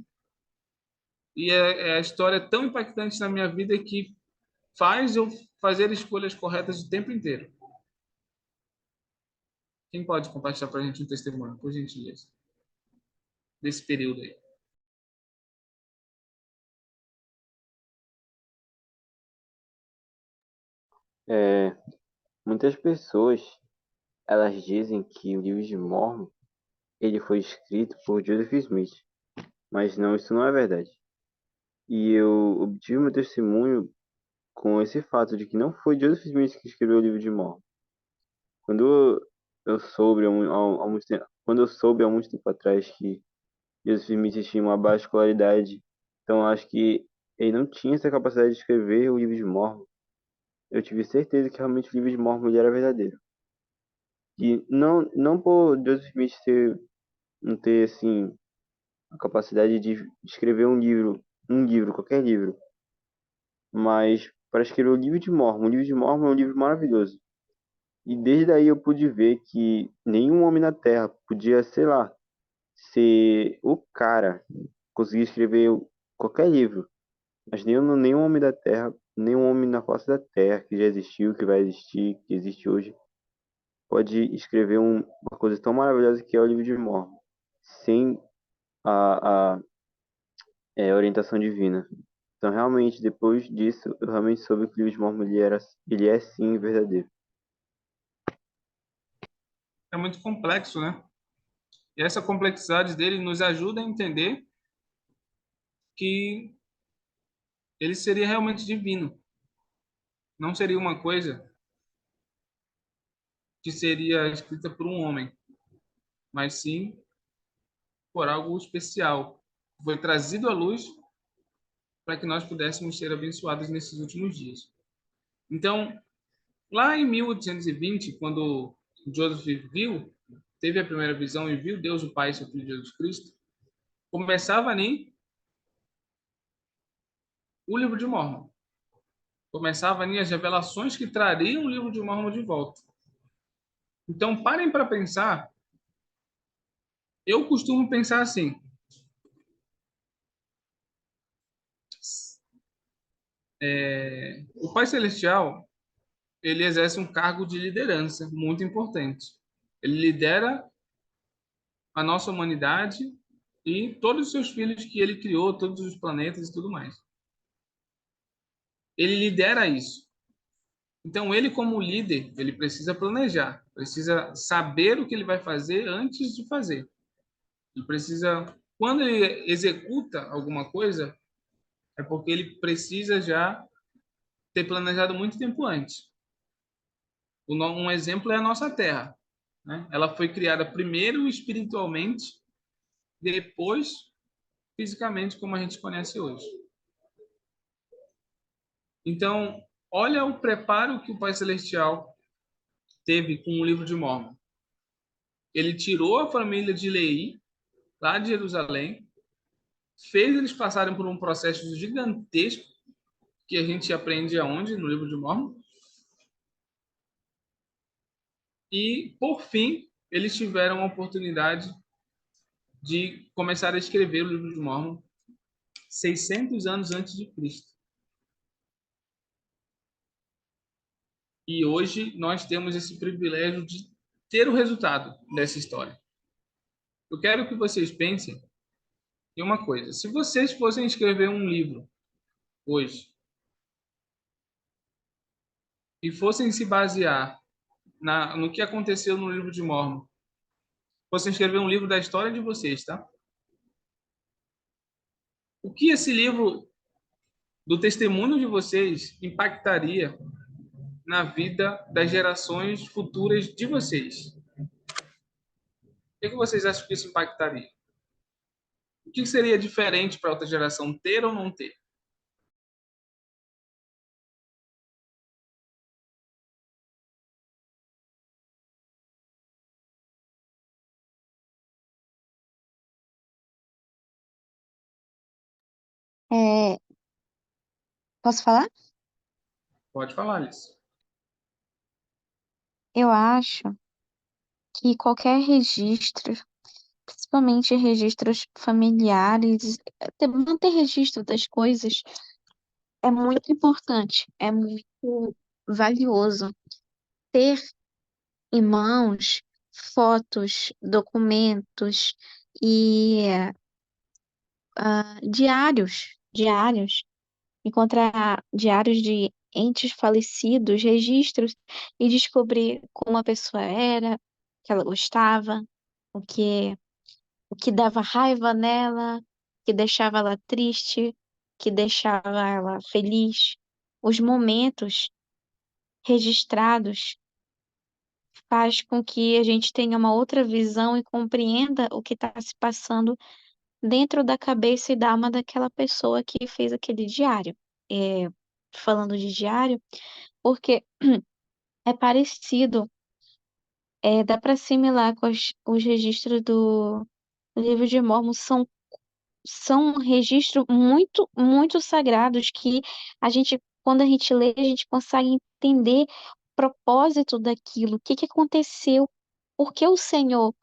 e é a história tão impactante na minha vida que faz eu fazer escolhas corretas o tempo inteiro. Quem pode compartilhar para a gente um testemunho, por gentileza, desse período aí? É, muitas pessoas, elas dizem que o livro de Mormon, ele foi escrito por Joseph Smith, mas não, isso não é verdade. E eu obtive meu testemunho com esse fato de que não foi Joseph Smith que escreveu o livro de Mormon. Quando eu soube há muito tempo, quando eu soube há muito tempo atrás que Joseph Smith tinha uma baixa escolaridade, então eu acho que ele não tinha essa capacidade de escrever o livro de Mormon. Eu tive certeza que realmente o livro de Mormon ele era verdadeiro. E não por Joseph Smith não ter assim a capacidade de escrever um livro, qualquer livro, mas para escrever o livro de Mormon. O livro de Mormon é um livro maravilhoso. E desde aí eu pude ver que nenhum homem na Terra podia, sei lá, ser o cara, conseguir escrever qualquer livro. Mas nenhum homem da Terra, nenhum homem na face da Terra que já existiu, que vai existir, que existe hoje, pode escrever uma coisa tão maravilhosa que é o livro de Mormon, sem a orientação divina. Então, realmente, depois disso, eu realmente soube que o livro de Mormon ele é sim verdadeiro. É muito complexo, né? E essa complexidade dele nos ajuda a entender que ele seria realmente divino. Não seria uma coisa que seria escrita por um homem, mas sim por algo especial. Foi trazido à luz para que nós pudéssemos ser abençoados nesses últimos dias. Então, lá em 1820, quando Joseph teve a primeira visão e viu Deus o Pai e seu Filho Jesus Cristo, começava ali o livro de Mórmon. Começava ali as revelações que trariam o livro de Mórmon de volta. Então, parem para pensar. Eu costumo pensar assim: o Pai Celestial, ele exerce um cargo de liderança muito importante. Ele lidera a nossa humanidade e todos os seus filhos que ele criou, todos os planetas e tudo mais. Ele lidera isso. Então, ele como líder, ele precisa planejar, precisa saber o que ele vai fazer antes de fazer. Ele precisa, quando ele executa alguma coisa, é porque ele precisa já ter planejado muito tempo antes. Um exemplo é a nossa Terra, né? Ela foi criada primeiro espiritualmente, depois fisicamente, como a gente conhece hoje. Então, olha o preparo que o Pai Celestial teve com o livro de Mórmon. Ele tirou a família de Leí, lá de Jerusalém, fez eles passarem por um processo gigantesco, que a gente aprende aonde? No livro de Mórmon. E, por fim, eles tiveram a oportunidade de começar a escrever o livro de Mórmon 600 anos antes de Cristo. E hoje nós temos esse privilégio de ter o resultado dessa história. Eu quero que vocês pensem em uma coisa. Se vocês fossem escrever um livro hoje e fossem se basear no que aconteceu no livro de Mórmon. Você escrever um livro da história de vocês, tá? O que esse livro do testemunho de vocês impactaria na vida das gerações futuras de vocês? O que vocês acham que isso impactaria? O que seria diferente para outra geração ter ou não ter? É, posso falar? Pode falar, Alice. Eu acho que qualquer registro, principalmente registros familiares, manter registro das coisas é muito importante, é muito valioso. Ter em mãos fotos, documentos e diários, encontrar diários de entes falecidos, registros e descobrir como a pessoa era, o que ela gostava, o que, o que dava raiva nela, o que deixava ela triste, o que deixava ela feliz. Os momentos registrados faz com que a gente tenha uma outra visão e compreenda o que está se passando dentro da cabeça e da alma daquela pessoa que fez aquele diário. É, falando de diário, porque é parecido, dá para assimilar com os registros do livro de Mórmon, são registros muito, muito sagrados que quando a gente lê, a gente consegue entender o propósito daquilo, o que que aconteceu, por que o Senhor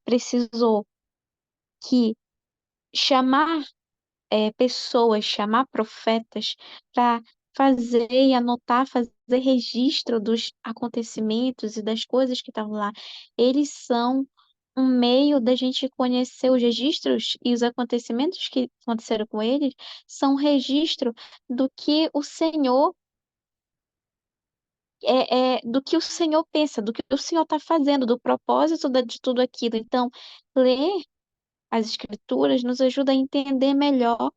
precisou que chamar pessoas, chamar profetas para fazer e anotar, fazer registro dos acontecimentos e das coisas que estavam lá. Eles são um meio da gente conhecer os registros e os acontecimentos que aconteceram com eles, são um registro do que o Senhor do que o Senhor pensa, do que o Senhor está fazendo, do propósito de tudo aquilo. Então, ler as Escrituras nos ajuda a entender melhor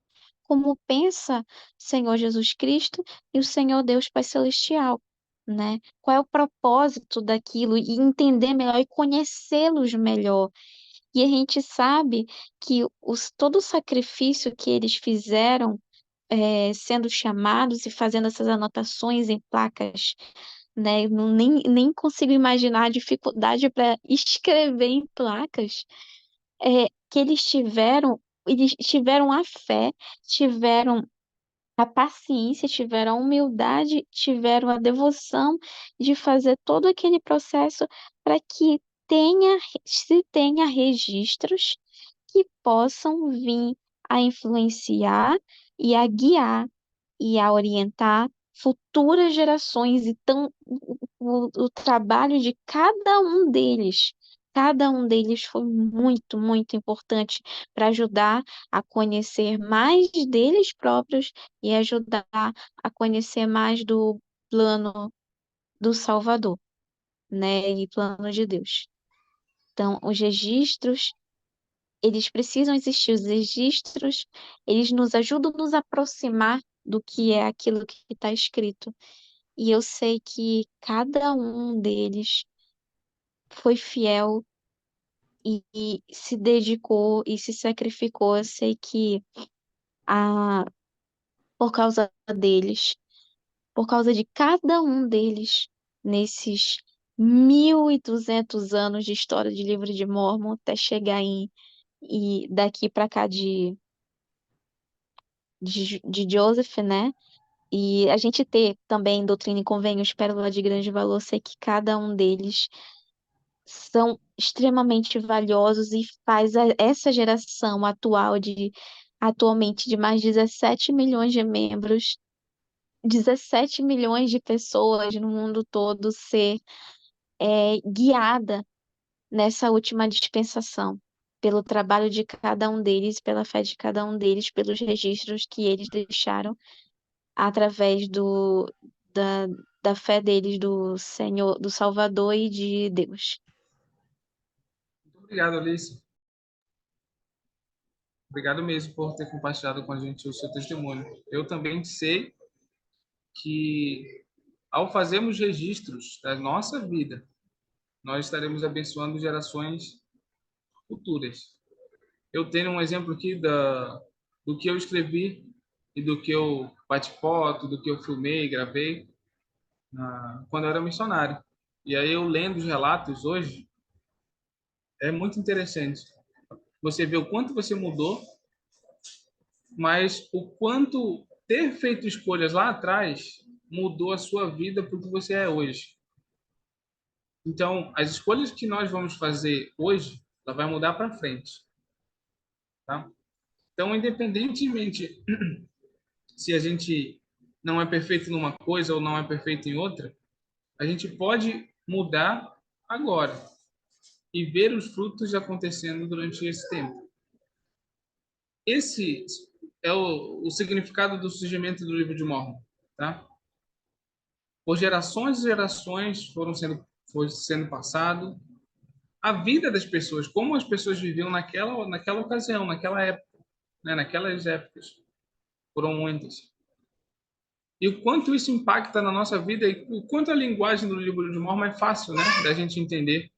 como pensa o Senhor Jesus Cristo e o Senhor Deus Pai Celestial, né? Qual é o propósito daquilo e entender melhor e conhecê-los melhor. E a gente sabe que todo o sacrifício que eles fizeram, sendo chamados e fazendo essas anotações em placas, né? Eu nem consigo imaginar a dificuldade para escrever em placas que eles tiveram a fé, tiveram a paciência, tiveram a humildade, tiveram a devoção de fazer todo aquele processo para que se tenha registros que possam vir a influenciar e a guiar e a orientar futuras gerações. Então, o trabalho de cada um deles foi muito, muito importante para ajudar a conhecer mais deles próprios e ajudar a conhecer mais do plano do Salvador, né? E plano de Deus. Então, os registros, eles precisam existir. Os registros, eles nos ajudam a nos aproximar do que é aquilo que está escrito. E eu sei que cada um deles foi fiel e se dedicou e se sacrificou. Eu sei que a, por causa deles, por causa de cada um deles, nesses 1.200 anos de história de Livro de Mórmon, até chegar e daqui para cá de Joseph, né? E a gente ter também Doutrina e Convênios, Pérola de Grande Valor, sei que cada um deles são extremamente valiosos e faz essa geração atualmente de mais de 17 milhões de membros, 17 milhões de pessoas no mundo todo ser guiada nessa última dispensação, pelo trabalho de cada um deles, pela fé de cada um deles, pelos registros que eles deixaram através da da fé deles, do Senhor, do Salvador e de Deus. Muito obrigado, Alice. Obrigado mesmo por ter compartilhado com a gente o seu testemunho. Eu também sei que, ao fazermos registros da nossa vida, nós estaremos abençoando gerações futuras. Eu tenho um exemplo aqui do que eu escrevi e do que eu bati foto, do que eu filmei, gravei quando eu era missionário. E aí eu lendo os relatos hoje, é muito interessante. Você vê o quanto você mudou, mas o quanto ter feito escolhas lá atrás mudou a sua vida para o que você é hoje. Então, as escolhas que nós vamos fazer hoje, ela vai mudar para frente, tá? Então, independentemente se a gente não é perfeito numa coisa ou não é perfeito em outra, a gente pode mudar agora e ver os frutos acontecendo durante esse tempo. Esse é o significado do surgimento do livro de Mórmon, tá? Por gerações e gerações foi sendo passado a vida das pessoas, como as pessoas viviam naquela ocasião, naquela época, né? Naquelas épocas, foram muitas. E o quanto isso impacta na nossa vida e o quanto a linguagem do livro de Mórmon é fácil, né, da gente entender.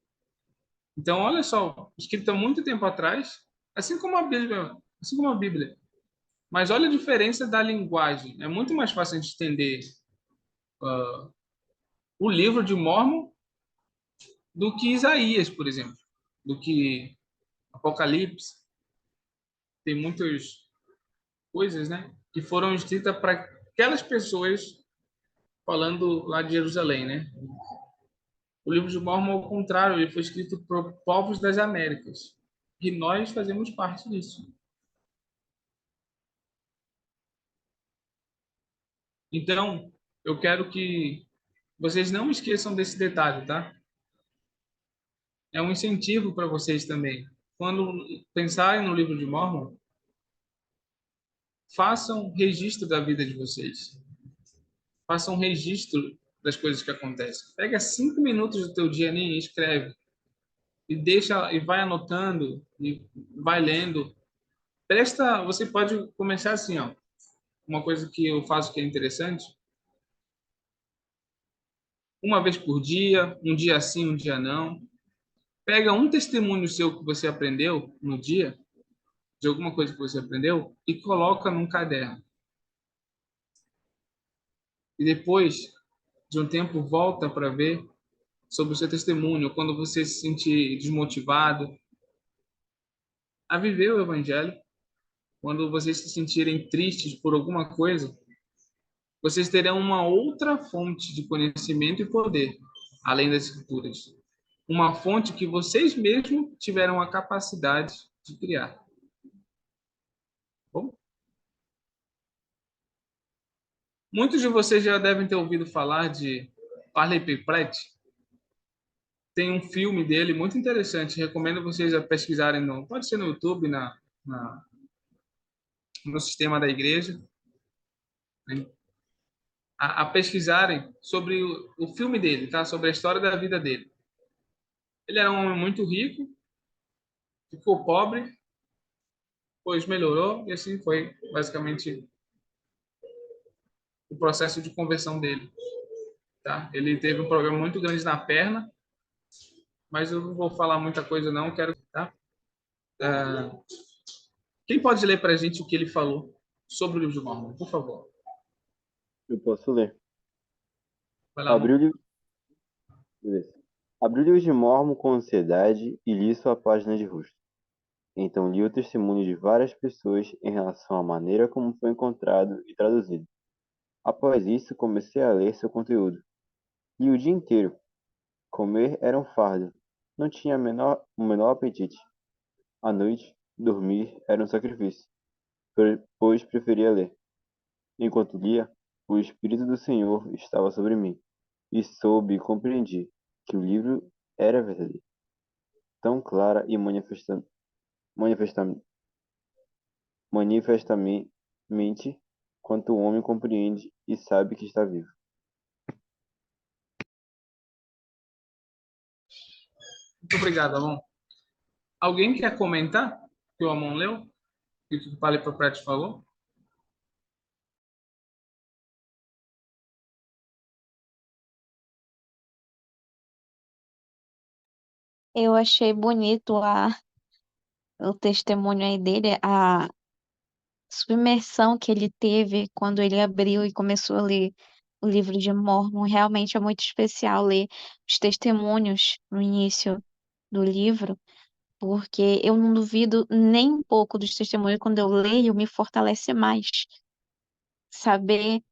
Então, olha só, escrito há muito tempo atrás, assim como a Bíblia, assim como a Bíblia. Mas olha a diferença da linguagem. É muito mais fácil de entender o livro de Mórmon do que Isaías, por exemplo, do que Apocalipse. Tem muitas coisas, né, que foram escritas para aquelas pessoas falando lá de Jerusalém, né? O livro de Mórmon, ao contrário, ele foi escrito por povos das Américas. E nós fazemos parte disso. Então, eu quero que vocês não esqueçam desse detalhe, tá? É um incentivo para vocês também. Quando pensarem no livro de Mórmon, façam registro da vida de vocês. Façam registro das coisas que acontecem. Pega 5 minutos do teu dia nem escreve e deixa e vai anotando e vai lendo. Você pode começar assim, ó. Uma coisa que eu faço que é interessante, uma vez por dia, um dia sim, um dia não. Pega um testemunho seu que você aprendeu no dia, de alguma coisa que você aprendeu, e coloca num caderno. E depois de um tempo, volta para ver sobre o seu testemunho, quando você se sentir desmotivado a viver o evangelho, quando vocês se sentirem tristes por alguma coisa, vocês terão uma outra fonte de conhecimento e poder, além das escrituras. Uma fonte que vocês mesmos tiveram a capacidade de criar. Bom, muitos de vocês já devem ter ouvido falar de Parley Pratt. Tem um filme dele muito interessante. Recomendo vocês a pesquisarem pode ser no YouTube, no sistema da igreja, né? A pesquisarem sobre o filme dele, tá? Sobre a história da vida dele. Ele era um homem muito rico, ficou pobre, depois melhorou e assim foi basicamente o processo de conversão dele, tá? Ele teve um problema muito grande na perna, mas eu não vou falar muita coisa não, quero, tá? Ah, quem pode ler para a gente o que ele falou sobre o livro de Mórmon, por favor? Eu posso ler. Vai lá, Abriu o livro, beleza. Abriu o livro de Mórmon com ansiedade e li sua página de rosto. Então li o testemunho de várias pessoas em relação à maneira como foi encontrado e traduzido. Após isso, comecei a ler seu conteúdo. Li o dia inteiro. Comer era um fardo. Não tinha o menor apetite. À noite, dormir era um sacrifício, pois preferia ler. Enquanto lia, o Espírito do Senhor estava sobre mim, e soube e compreendi que o livro era verdadeiro, tão clara e manifesta- manifestamente quanto o homem compreende e sabe que está vivo. Muito obrigado, Amon. Alguém quer comentar o que o Amon leu? O que o Pali Propret falou? Eu achei bonito o testemunho aí dele, a submersão que ele teve quando ele abriu e começou a ler o livro de Mórmon. Realmente é muito especial ler os testemunhos no início do livro, porque eu não duvido nem um pouco dos testemunhos. Quando eu leio, me fortalece mais saber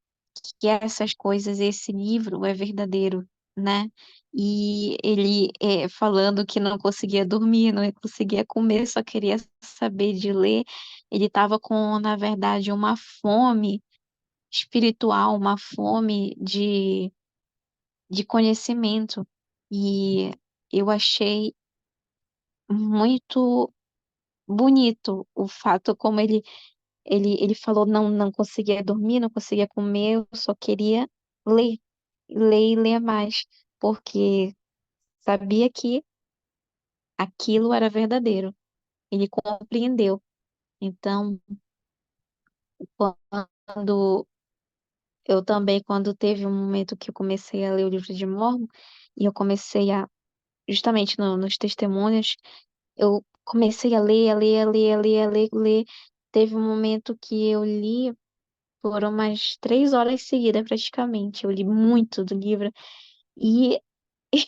que essas coisas, esse livro é verdadeiro, né? E ele falando que não conseguia dormir, não conseguia comer, só queria saber de ler. Ele estava com, na verdade, uma fome espiritual, uma fome de conhecimento. E eu achei muito bonito o fato como ele falou, não conseguia dormir, não conseguia comer, eu só queria ler, ler e ler mais, porque sabia que aquilo era verdadeiro. Ele compreendeu. Então, quando quando teve um momento que eu comecei a ler o livro de Mórmon, e eu comecei justamente nos testemunhos, eu comecei a ler, a ler, a ler, a ler, a ler, ler. Teve um momento que eu li foram umas 3 horas seguidas, praticamente. Eu li muito do livro. E,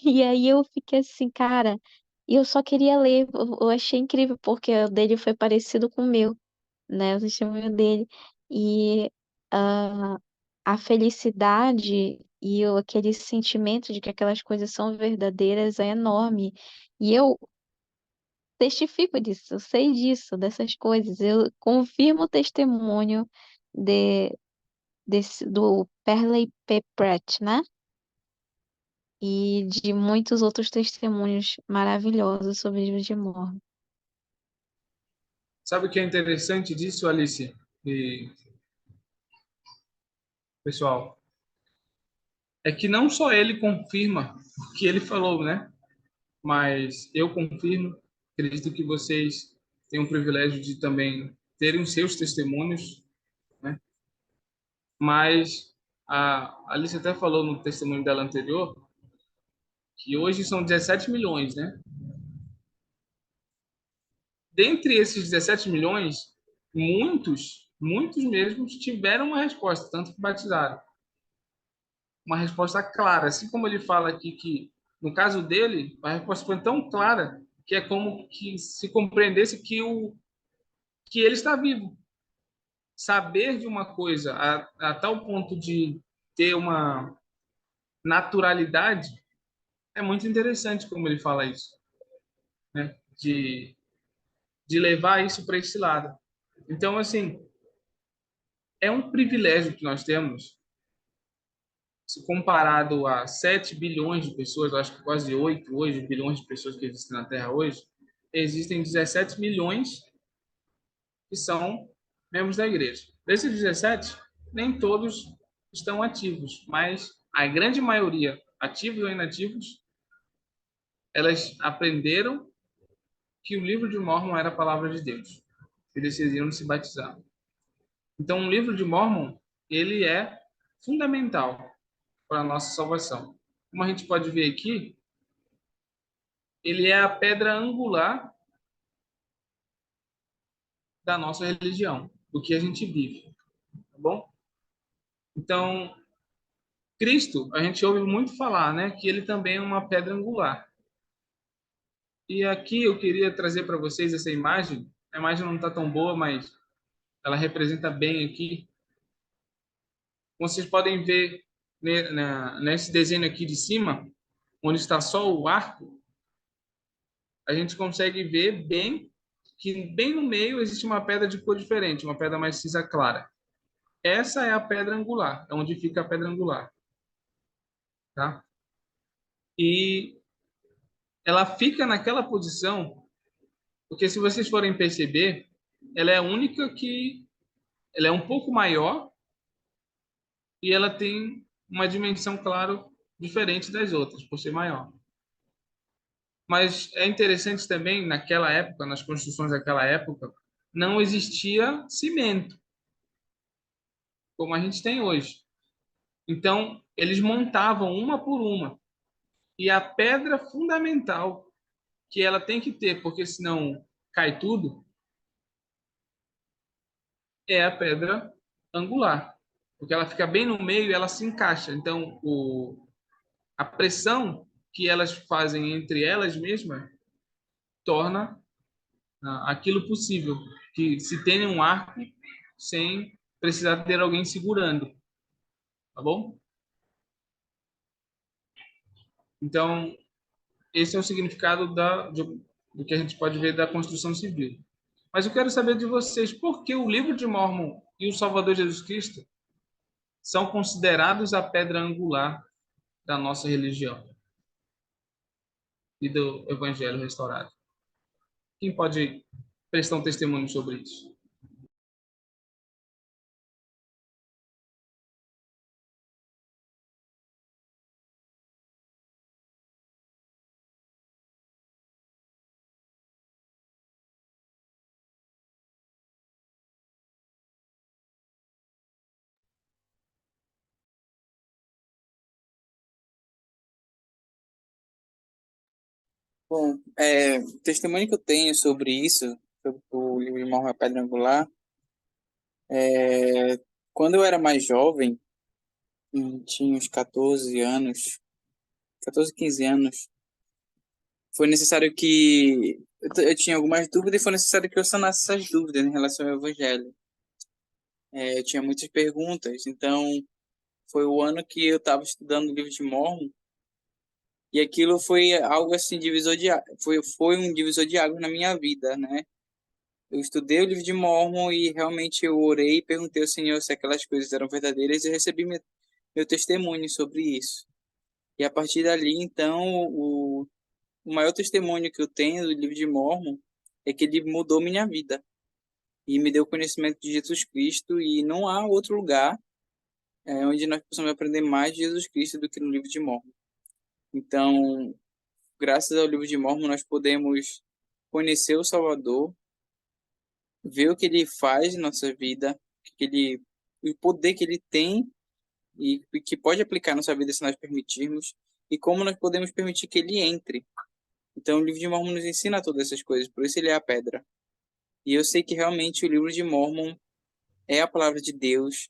e aí eu fiquei assim, cara, eu só queria ler. Eu achei incrível, porque o dele foi parecido com o meu, né? O testemunho dele. E ah, a felicidade e aquele sentimento de que aquelas coisas são verdadeiras é enorme. E eu testifico disso, eu sei disso, dessas coisas. Eu confirmo o testemunho do Perley P. Pratt, né? E de muitos outros testemunhos maravilhosos sobre o livro de Mormon. Sabe o que é interessante disso, Alice? E, pessoal, é que não só ele confirma o que ele falou, né? Mas eu confirmo, acredito que vocês têm o privilégio de também terem os seus testemunhos, né? Mas a Alice até falou no testemunho dela anterior que hoje são 17 milhões, né? Dentre esses 17 milhões, muitos mesmos tiveram uma resposta, tanto que batizaram. Uma resposta clara, assim como ele fala aqui que, no caso dele, a resposta foi tão clara que é como que se compreendesse que ele está vivo. Saber de uma coisa a tal ponto de ter uma naturalidade é muito interessante como ele fala isso, né? De levar isso para esse lado. Então, assim, é um privilégio que nós temos, se comparado a 7 bilhões de pessoas, acho que quase 8 hoje, bilhões de pessoas que existem na Terra hoje, existem 17 milhões que são membros da igreja. Desses 17, nem todos estão ativos, mas a grande maioria, ativos ou inativos, elas aprenderam que o livro de Mórmon era a palavra de Deus. E decidiram se batizar. Então, o livro de Mórmon, ele é fundamental para a nossa salvação. Como a gente pode ver aqui, ele é a pedra angular da nossa religião, do que a gente vive, tá bom? Então, Cristo, a gente ouve muito falar, né, que ele também é uma pedra angular. E aqui eu queria trazer para vocês essa imagem. A imagem não está tão boa, mas ela representa bem aqui. Como vocês podem ver nesse desenho aqui de cima, onde está só o arco, a gente consegue ver bem que bem no meio existe uma pedra de cor diferente, uma pedra mais cinza clara. Essa é a pedra angular, é onde fica a pedra angular, tá? E ela fica naquela posição porque se vocês forem perceber, ela é a única que ela é um pouco maior e ela tem uma dimensão, claro, diferente das outras, por ser maior. Mas é interessante também, naquela época, nas construções daquela época, não existia cimento, como a gente tem hoje. Então, eles montavam uma por uma. E a pedra fundamental que ela tem que ter, porque senão cai tudo, é a pedra angular. Porque ela fica bem no meio e ela se encaixa. Então, a pressão que elas fazem entre elas mesmas torna aquilo possível, que se tenha um arco sem precisar ter alguém segurando, tá bom? Então, esse é o significado do que a gente pode ver da construção civil. Mas eu quero saber de vocês, por que o livro de Mórmon e o Salvador Jesus Cristo são considerados a pedra angular da nossa religião e do Evangelho restaurado? Quem pode prestar um testemunho sobre isso? Bom, o testemunho que eu tenho sobre isso, sobre o livro de Mórmon e a Pedra Angular, é quando eu era mais jovem, tinha uns 14 anos, 14, 15 anos, foi necessário que eu tinha algumas dúvidas e foi necessário que eu sanasse essas dúvidas em relação ao Evangelho. Eu tinha muitas perguntas, então foi o ano que eu estava estudando o livro de Mórmon e aquilo foi algo assim foi um divisor de águas na minha vida, né? Eu estudei o livro de Mórmon e realmente eu orei e perguntei ao Senhor se aquelas coisas eram verdadeiras e recebi meu testemunho sobre isso. E a partir dali, então, o maior testemunho que eu tenho do livro de Mórmon é que ele mudou minha vida e me deu conhecimento de Jesus Cristo e não há outro lugar onde nós possamos aprender mais de Jesus Cristo do que no livro de Mórmon. Então, graças ao livro de Mórmon, nós podemos conhecer o Salvador, ver o que ele faz na nossa vida, o poder que ele tem e que pode aplicar na nossa vida se nós permitirmos, e como nós podemos permitir que ele entre. Então, o livro de Mórmon nos ensina todas essas coisas, por isso ele é a pedra. E eu sei que realmente o livro de Mórmon é a palavra de Deus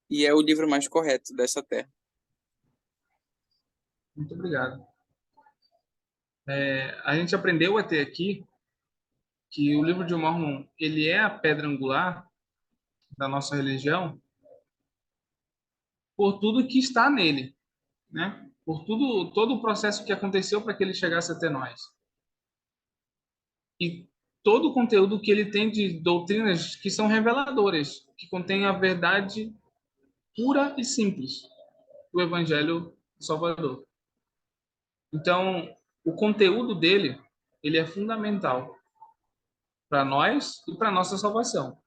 e é o livro mais correto dessa terra. Muito obrigado. A gente aprendeu até aqui que o livro de Mórmon ele é a pedra angular da nossa religião por tudo que está nele, né? Por todo o processo que aconteceu para que ele chegasse até nós. E todo o conteúdo que ele tem de doutrinas que são reveladoras, que contém a verdade pura e simples do Evangelho do Salvador. Então, o conteúdo dele, ele é fundamental para nós e para nossa salvação.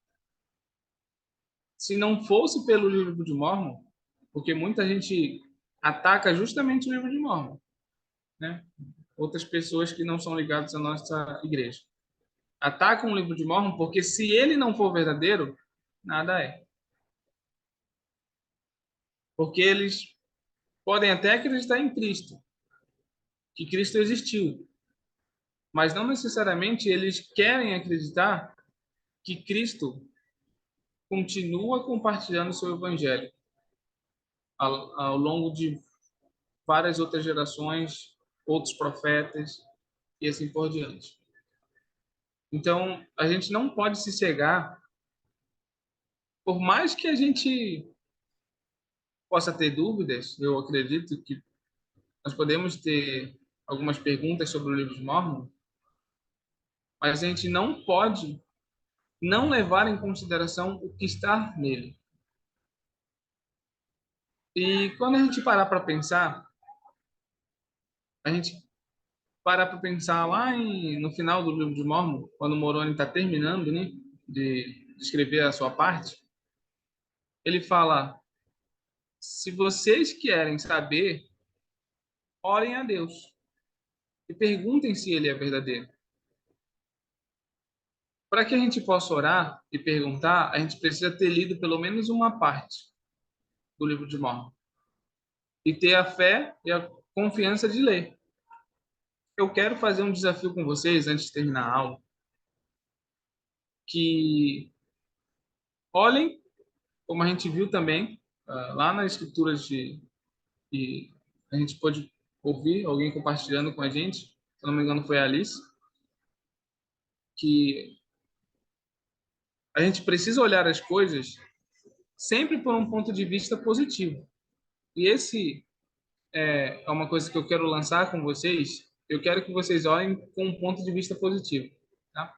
Se não fosse pelo livro de Mórmon, porque muita gente ataca justamente o livro de Mórmon, né? Outras pessoas que não são ligadas à nossa igreja atacam o livro de Mórmon porque se ele não for verdadeiro, nada é. Porque eles podem até acreditar em Cristo, que Cristo existiu, mas não necessariamente eles querem acreditar que Cristo continua compartilhando seu evangelho ao longo de várias outras gerações, outros profetas e assim por diante. Então, a gente não pode se cegar, por mais que a gente possa ter dúvidas, eu acredito que nós podemos ter algumas perguntas sobre o livro de Mórmon, mas a gente não pode não levar em consideração o que está nele. E quando a gente parar para pensar, a gente parar para pensar no final do livro de Mórmon, quando Moroni está terminando, né, de escrever a sua parte, ele fala: se vocês querem saber, orem a Deus. e perguntem se ele é verdadeiro. Para que a gente possa orar e perguntar, a gente precisa ter lido pelo menos uma parte do livro de Mormon e ter a fé e a confiança de ler. Eu quero fazer um desafio com vocês antes de terminar a aula, que olhem, como a gente viu também lá nas escrituras de a gente pode ouvir alguém compartilhando com a gente, se não me engano foi a Alice, que a gente precisa olhar as coisas sempre por um ponto de vista positivo. E esse é uma coisa que eu quero lançar com vocês. Eu quero que vocês olhem com um ponto de vista positivo, tá?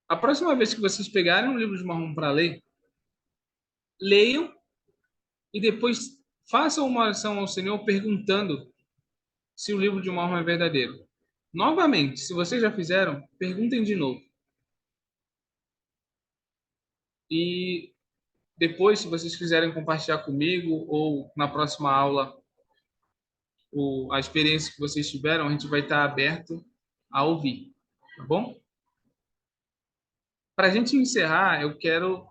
A próxima vez que vocês pegarem um livro de Mormon para ler, leiam e depois façam uma oração ao Senhor perguntando se o livro de Mormon é verdadeiro. Novamente, se vocês já fizeram, perguntem de novo. E depois, se vocês quiserem compartilhar comigo ou na próxima aula a experiência que vocês tiveram, a gente vai estar aberto a ouvir, tá bom? Para a gente encerrar, eu quero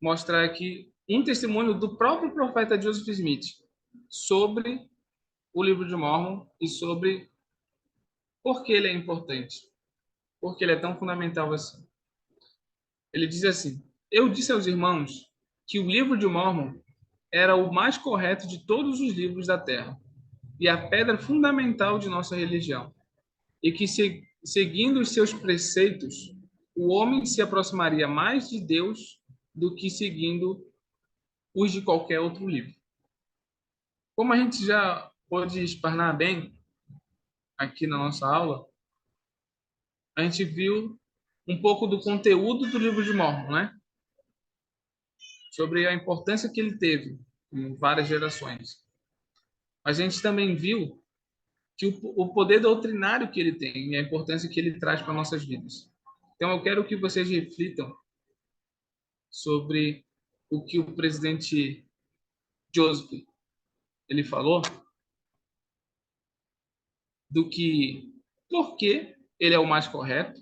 mostrar aqui um testemunho do próprio profeta Joseph Smith sobre o livro de Mormon e sobre por que ele é importante, por que ele é tão fundamental assim. Ele diz assim: eu disse aos irmãos que o livro de Mormon era o mais correto de todos os livros da Terra e a pedra fundamental de nossa religião, e que seguindo os seus preceitos, o homem se aproximaria mais de Deus do que seguindo os de qualquer outro livro. Como a gente já pôde explanar bem aqui na nossa aula, a gente viu um pouco do conteúdo do livro de Mormon, né? Sobre a importância que ele teve em várias gerações. Mas a gente também viu que o poder doutrinário que ele tem e a importância que ele traz para nossas vidas. Então, eu quero que vocês reflitam sobre o que o presidente Joseph ele falou, do que por que ele é o mais correto,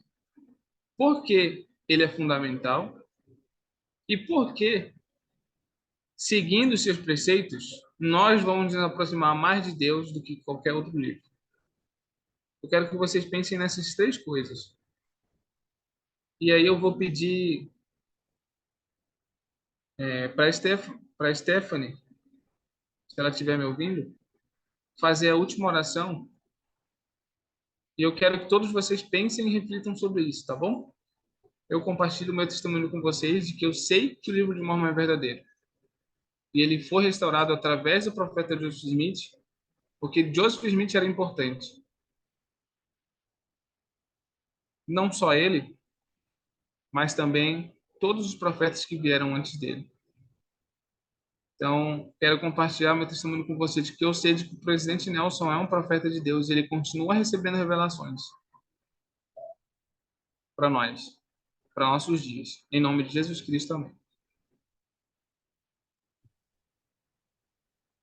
por que ele é fundamental e por que, seguindo os seus preceitos, nós vamos nos aproximar mais de Deus do que qualquer outro livro. Eu quero que vocês pensem nessas três coisas. E aí eu vou pedir para Stephanie, se ela estiver me ouvindo, fazer a última oração. E eu quero que todos vocês pensem e reflitam sobre isso, tá bom? Eu compartilho meu testemunho com vocês de que eu sei que o livro de Mormon é verdadeiro. E ele foi restaurado através do profeta Joseph Smith, porque Joseph Smith era importante. Não só ele, mas também todos os profetas que vieram antes dele. Então, quero compartilhar meu testemunho com vocês de que eu sei de que o presidente Nelson é um profeta de Deus e ele continua recebendo revelações para nós, para nossos dias. Em nome de Jesus Cristo, amém.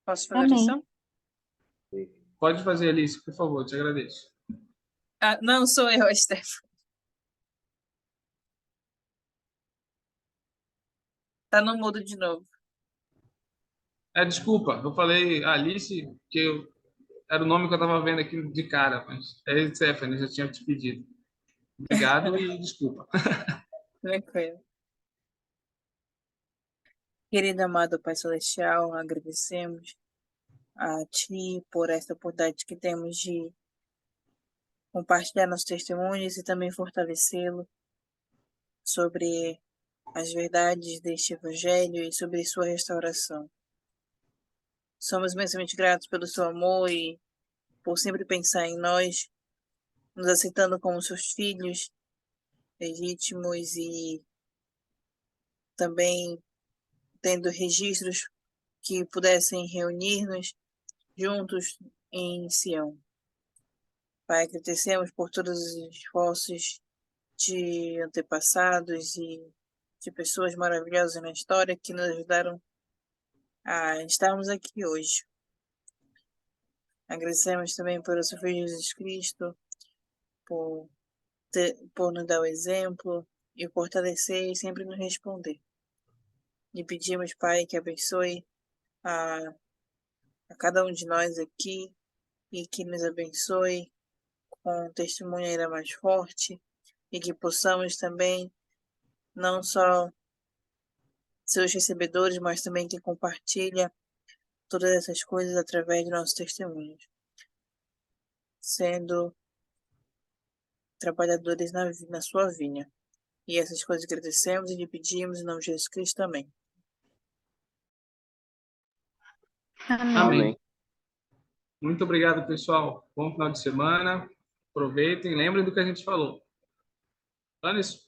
Posso fazer a Amém. oração? Pode fazer, Alice, por favor, te agradeço. Ah, não, sou eu, Steph. Tá no mudo de novo. Desculpa, eu falei Alice, era o nome que eu estava vendo aqui de cara, mas é Stephanie, já tinha te pedido. Obrigado e desculpa. Tranquilo. Querido amado Pai Celestial, agradecemos a Ti por esta oportunidade que temos de compartilhar nossos testemunhos e também fortalecê-lo sobre as verdades deste Evangelho e sobre sua restauração. Somos imensamente gratos pelo seu amor e por sempre pensar em nós, nos aceitando como seus filhos legítimos e também tendo registros que pudessem reunir-nos juntos em Sião. Pai, agradecemos por todos os esforços de antepassados e de pessoas maravilhosas na história que nos ajudaram a estarmos aqui hoje. Agradecemos também por seu Filho Jesus Cristo, por nos dar o exemplo e fortalecer e sempre nos responder. E pedimos, Pai, que abençoe a cada um de nós aqui e que nos abençoe com um testemunho ainda mais forte e que possamos também não só ser os recebedores, mas também quem compartilha todas essas coisas através de nossos testemunhos, sendo trabalhadores na sua vinha. E essas coisas agradecemos e lhe pedimos em nome de Jesus Cristo também. Amém. Amém. Muito obrigado, pessoal. Bom final de semana. Aproveitem. Lembrem do que a gente falou. Anderson,